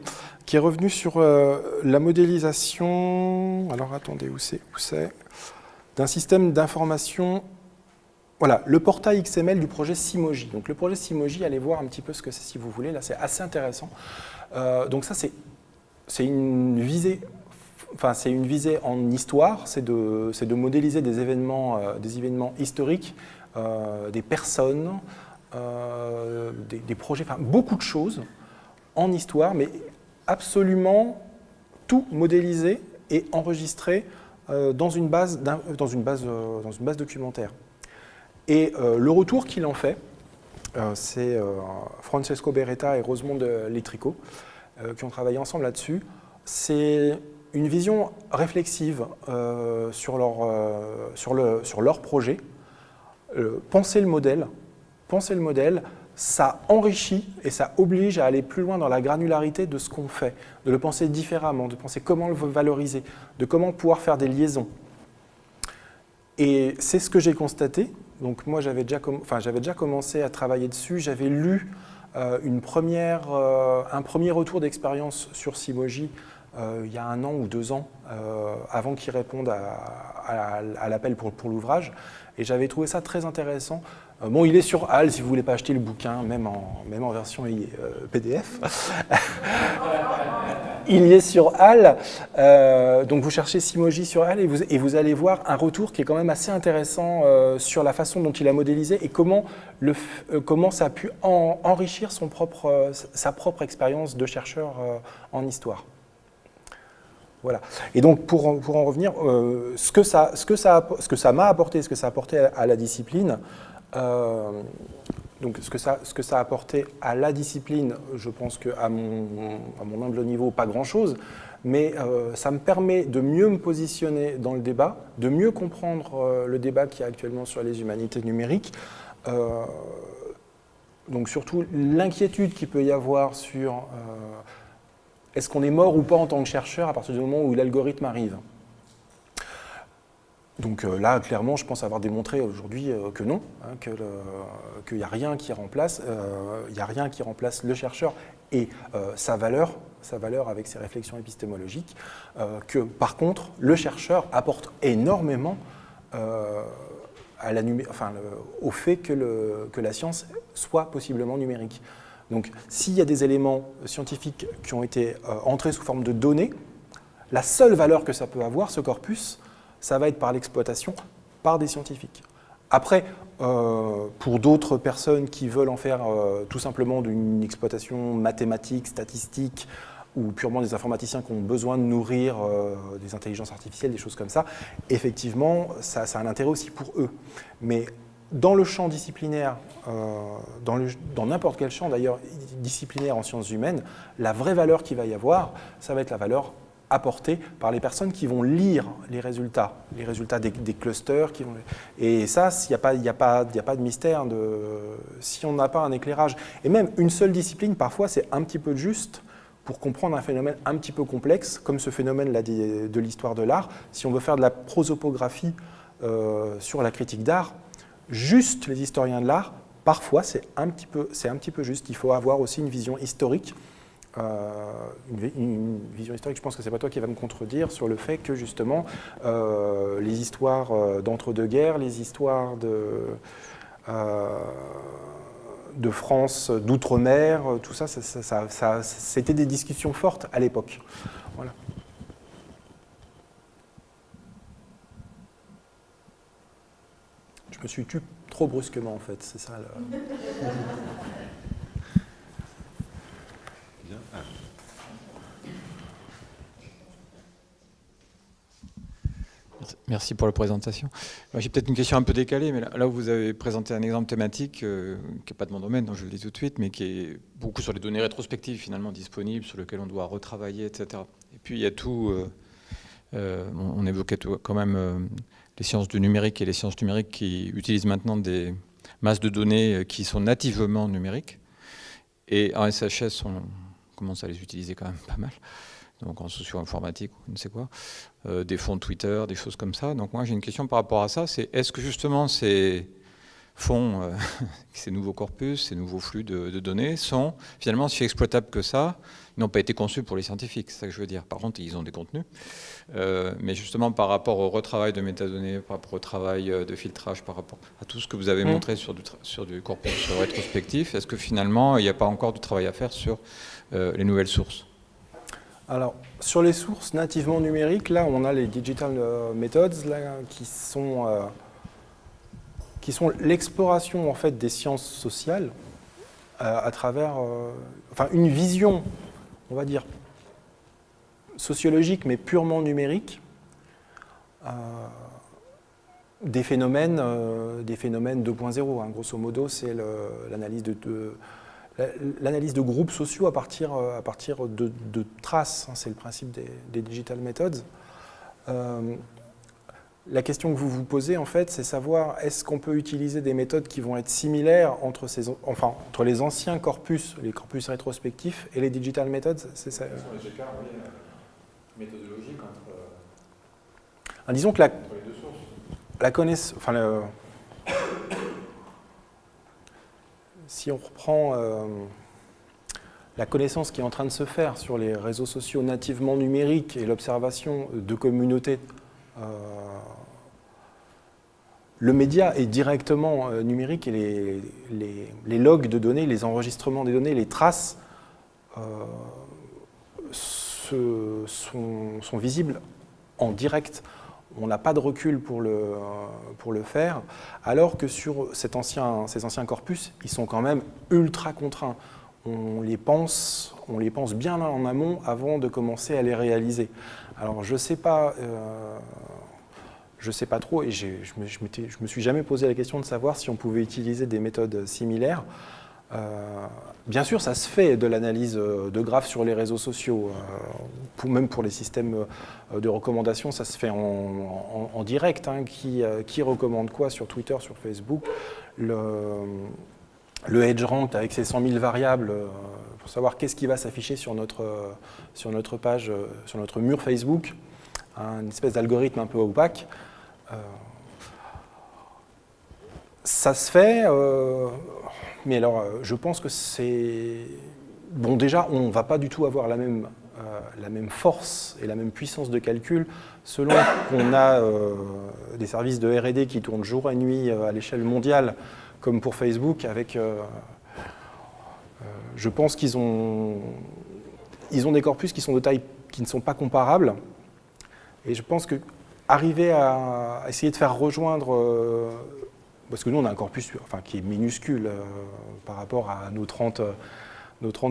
qui est revenu sur la modélisation. Alors attendez, où c'est d'un système d'information. Voilà, le portail XML du projet Simoji. Donc le projet Simoji, allez voir un petit peu ce que c'est si vous voulez. Là, c'est assez intéressant. Donc ça, c'est une visée c'est une visée en histoire, c'est de modéliser des événements historiques, des personnes, des projets, enfin beaucoup de choses en histoire, mais absolument tout modélisé et enregistré dans une base documentaire. Et le retour qu'il en fait, c'est Francesco Beretta et Rosemonde Letrico qui ont travaillé ensemble là-dessus. C'est une vision réflexive sur leur projet. Penser le modèle, ça enrichit et ça oblige à aller plus loin dans la granularité de ce qu'on fait, de le penser différemment, de penser comment le valoriser, de comment pouvoir faire des liaisons. Et c'est ce que j'ai constaté. Donc moi, j'avais déjà commencé à travailler dessus. J'avais lu un premier retour d'expérience sur Simoji il y a 1 an ou 2 ans, avant qu'ils répondent à l'appel pour l'ouvrage. Et j'avais trouvé ça très intéressant. Bon, il est sur HAL, si vous ne voulez pas acheter le bouquin, même en version PDF. Il y est sur HAL. Donc vous cherchez Simoji sur HAL et vous allez voir un retour qui est quand même assez intéressant sur la façon dont il a modélisé et comment ça a pu enrichir sa propre expérience de chercheur en histoire. Voilà. Et donc pour en revenir, ce que ça m'a apporté, ce que ça a apporté à la discipline, donc ce que ça a apporté à la discipline, je pense qu'à mon humble niveau, pas grand-chose, mais ça me permet de mieux me positionner dans le débat, de mieux comprendre le débat qu'il y a actuellement sur les humanités numériques. Donc surtout l'inquiétude qu'il peut y avoir sur est-ce qu'on est mort ou pas en tant que chercheur à partir du moment où l'algorithme arrive. Donc là, clairement, je pense avoir démontré aujourd'hui que non, hein, qu'il n'y a rien qui remplace, le chercheur et sa valeur avec ses réflexions épistémologiques, que par contre, le chercheur apporte énormément au fait que la science soit possiblement numérique. Donc s'il y a des éléments scientifiques qui ont été entrés sous forme de données, la seule valeur que ça peut avoir, ce corpus, ça va être par l'exploitation par des scientifiques. Après, pour d'autres personnes qui veulent en faire tout simplement d'une exploitation mathématique, statistique, ou purement des informaticiens qui ont besoin de nourrir des intelligences artificielles, des choses comme ça, effectivement, ça a un intérêt aussi pour eux. Mais dans le champ disciplinaire, dans n'importe quel champ d'ailleurs disciplinaire en sciences humaines, la vraie valeur qu'il va y avoir, ça va être la valeur apportée par les personnes qui vont lire les résultats des clusters. Et ça, il n'y a pas de mystère. Si on n'a pas un éclairage, et même une seule discipline, parfois c'est un petit peu juste pour comprendre un phénomène un petit peu complexe, comme ce phénomène-là de l'histoire de l'art. Si on veut faire de la prosopographie sur la critique d'art, juste les historiens de l'art, parfois c'est un petit peu juste. Il faut avoir aussi une vision historique. Une vision historique, je pense que c'est pas toi qui va me contredire sur le fait que justement les histoires d'entre-deux-guerres, les histoires de France, d'outre-mer, tout ça, c'était des discussions fortes à l'époque. Voilà. Je me suis tué trop brusquement en fait, c'est ça.
Bien.
Merci pour la présentation. J'ai peut-être une question un peu décalée, mais là où vous avez présenté un exemple thématique qui n'est pas de mon domaine, donc je le dis tout de suite, mais qui est beaucoup sur les données rétrospectives finalement disponibles, sur lesquelles on doit retravailler, etc. Et puis il y a tout, on évoquait quand même les sciences du numérique et les sciences numériques qui utilisent maintenant des masses de données qui sont nativement numériques. Et en SHS, on commence à les utiliser quand même pas mal. Donc en socio-informatique ou je ne sais quoi, des fonds Twitter, des choses comme ça. Donc moi j'ai une question par rapport à ça, c'est est-ce que justement ces fonds, ces nouveaux corpus, ces nouveaux flux de données sont finalement si exploitables que ça, ils n'ont pas été conçus pour les scientifiques, c'est ça que je veux dire. Par contre, ils ont des contenus, mais justement par rapport au retravail de métadonnées, par rapport au travail de filtrage, par rapport à tout ce que vous avez montré sur du corpus rétrospectif, est-ce que finalement il n'y a pas encore du travail à faire sur les nouvelles sources ?
Alors, sur les sources nativement numériques, là, on a les digital methods là, qui sont l'exploration en fait des sciences sociales à travers, enfin, une vision, on va dire sociologique, mais purement numérique, des phénomènes 2.0. Hein. Grosso modo, c'est l'analyse de groupes sociaux à partir de traces. Hein. C'est le principe des digital methods. La question que vous vous posez, en fait, c'est savoir est-ce qu'on peut utiliser des méthodes qui vont être similaires entre les anciens corpus, les corpus rétrospectifs, et les digital methods. C'est ça.
Quels sont les écarts méthodologiques entre
Disons que
les deux sources?
la connaissance, enfin, si on reprend la connaissance qui est en train de se faire sur les réseaux sociaux nativement numériques et l'observation de communautés, le média est directement numérique et les logs de données, les enregistrements des données, les traces sont visibles en direct. On n'a pas de recul pour le faire, alors que sur ces anciens corpus, ils sont quand même ultra contraints. On les pense bien en amont avant de commencer à les réaliser. Alors je sais pas trop, et je me suis jamais posé la question de savoir si on pouvait utiliser des méthodes similaires. Bien sûr, ça se fait de l'analyse de graphes sur les réseaux sociaux, même pour les systèmes de recommandation, ça se fait en direct. Hein, qui recommande quoi sur Twitter, sur Facebook, le EdgeRank avec ses 100 000 variables pour savoir qu'est-ce qui va s'afficher sur notre page, sur notre mur Facebook, hein, une espèce d'algorithme un peu opaque. Ça se fait, mais alors je pense que c'est... Bon, déjà, on ne va pas du tout avoir la même force et la même puissance de calcul selon qu'on a des services de R&D qui tournent jour et nuit à l'échelle mondiale, comme pour Facebook, avec... je pense qu'ils ont des corpus qui sont de taille qui ne sont pas comparables. Et je pense que arriver à essayer de faire rejoindre... parce que nous, on a un corpus qui est minuscule par rapport à nos 30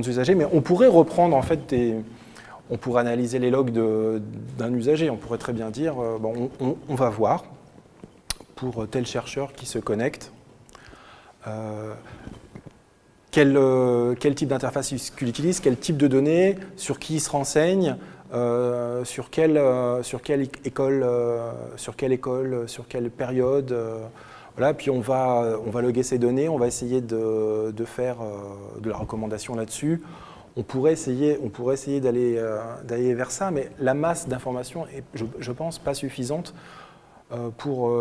usagers, mais on pourrait reprendre, en fait, on pourrait analyser les logs d'un usager. On pourrait très bien dire, bon, on va voir, pour tel chercheur qui se connecte, quel type d'interface il utilise, quel type de données, sur qui il se renseigne, sur quelle école, sur quelle période. Voilà, puis on va loguer ces données, on va essayer de faire de la recommandation là-dessus. On pourrait essayer d'aller vers ça, mais la masse d'informations est, je pense, pas suffisante pour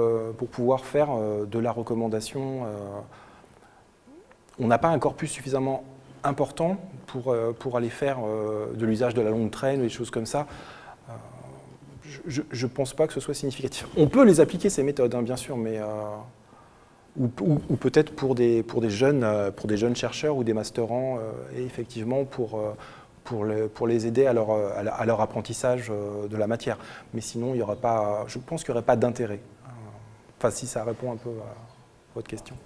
pouvoir faire de la recommandation. On n'a pas un corpus suffisamment important pour aller faire de l'usage de la longue traîne ou des choses comme ça. Je ne pense pas que ce soit significatif. On peut les appliquer, ces méthodes, hein, bien sûr, mais... ou peut-être pour des jeunes chercheurs ou des masterants, et effectivement pour les aider à leur apprentissage de la matière. Mais sinon, il y aura pas, je pense qu'il n'y aurait pas d'intérêt. Enfin, si ça répond un peu à votre question.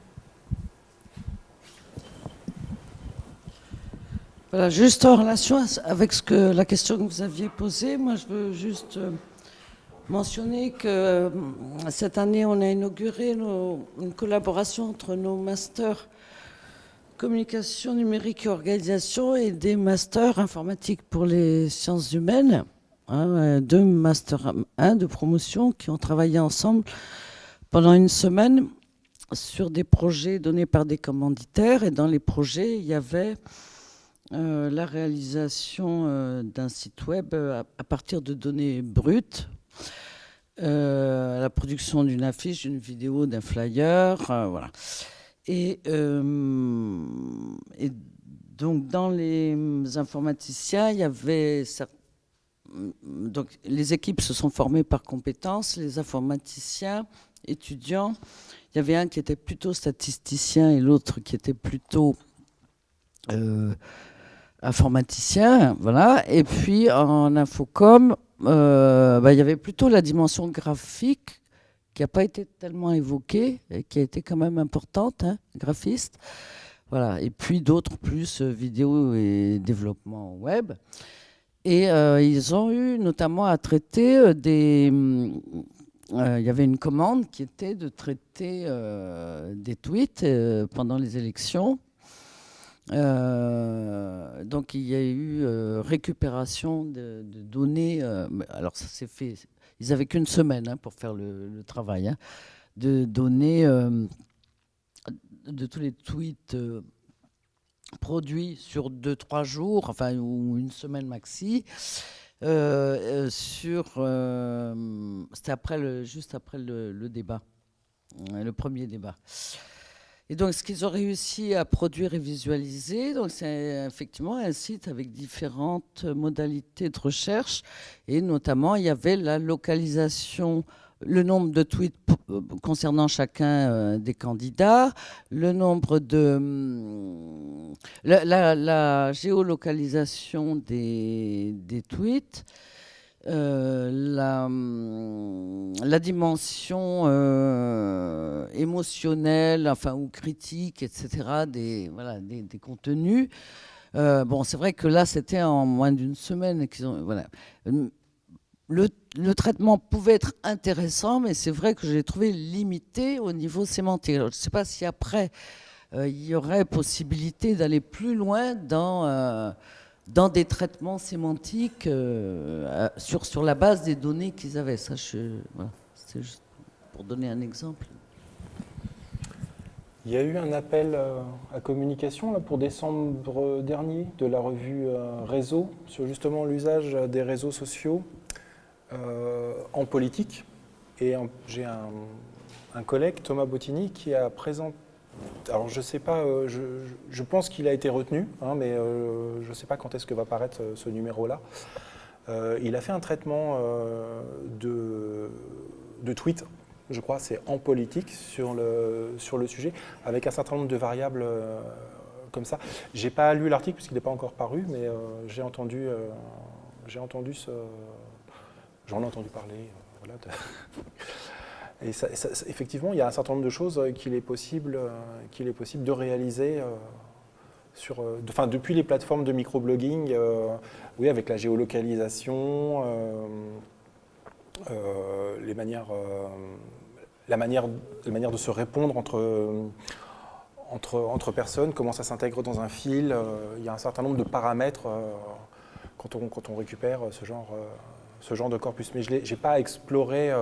Voilà, juste en relation avec la question que vous aviez posée, moi je veux juste mentionner que cette année on a inauguré une collaboration entre nos masters communication numérique et organisation et des masters informatique pour les sciences humaines, hein, 2 masters 1 de promotion qui ont travaillé ensemble pendant une semaine sur des projets donnés par des commanditaires, et dans les projets il y avait la réalisation d'un site web à partir de données brutes, la production d'une affiche, d'une vidéo, d'un flyer, voilà. Et donc dans les informaticiens, il y avait donc les équipes se sont formées par compétences, les informaticiens étudiants, il y avait un qui était plutôt statisticien et l'autre qui était plutôt informaticien, voilà. Et puis en infocom, il y avait plutôt la dimension graphique qui n'a pas été tellement évoquée et qui a été quand même importante, hein, graphiste. Voilà. Et puis d'autres plus vidéo et développement web. Et ils ont eu notamment à traiter il y avait une commande qui était de traiter des tweets pendant les élections. Donc il y a eu récupération de données. Alors ça s'est fait. Ils n'avaient qu'une semaine, hein, pour faire le travail, hein, de données de tous les tweets produits sur 2-3 jours, enfin, ou une semaine maxi. C'était juste après le débat, le premier débat. Et donc, ce qu'ils ont réussi à produire et visualiser, donc c'est effectivement un site avec différentes modalités de recherche, et notamment, il y avait la localisation, le nombre de tweets concernant chacun des candidats, le nombre de la géolocalisation des tweets, la dimension émotionnelle, enfin, ou critique, etc., des contenus. Bon, c'est vrai que là, c'était en moins d'une semaine qu'ils ont. Voilà. Le traitement pouvait être intéressant, mais c'est vrai que je l'ai trouvé limité au niveau sémantique. Alors, je ne sais pas si après, il y aurait possibilité d'aller plus loin dans des traitements sémantiques sur la base des données qu'ils avaient. Ça, voilà, c'est juste pour donner un exemple.
Il y a eu un appel à communication là, pour décembre dernier de la revue Réseau sur justement l'usage des réseaux sociaux en politique. Et j'ai un collègue, Thomas Bottini, qui a présenté. Alors je ne sais pas, je pense qu'il a été retenu, hein, mais je ne sais pas quand est-ce que va paraître ce numéro-là. Il a fait un traitement de tweets, je crois, c'est en politique, sur le sujet, avec un certain nombre de variables comme ça. Je n'ai pas lu l'article puisqu'il n'est pas encore paru, mais j'en ai entendu parler. Voilà. Et effectivement, il y a un certain nombre de choses qu'il est possible de réaliser depuis les plateformes de microblogging, oui, avec la géolocalisation, la manière de se répondre entre personnes, comment ça s'intègre dans un fil. Il y a un certain nombre de paramètres quand on récupère ce genre de corpus. Mais je n'ai pas exploré.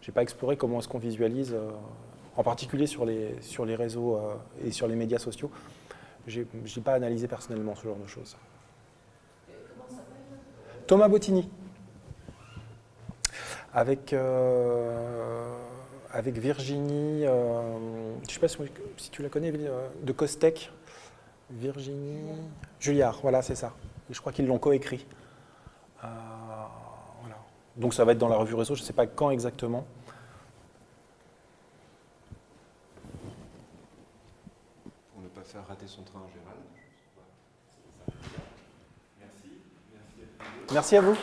J'ai pas exploré comment est-ce qu'on visualise, en particulier sur les réseaux et sur les médias sociaux. Je n'ai pas analysé personnellement ce genre de choses. Thomas Bottini, avec Virginie, je ne sais pas si tu la connais, de Costec, Virginie Julliard, voilà, c'est ça. Et je crois qu'ils l'ont coécrit. Donc ça va être dans la revue Réseau, je ne sais pas quand exactement.
Pour ne pas faire rater son train, Gérald.
Merci à vous.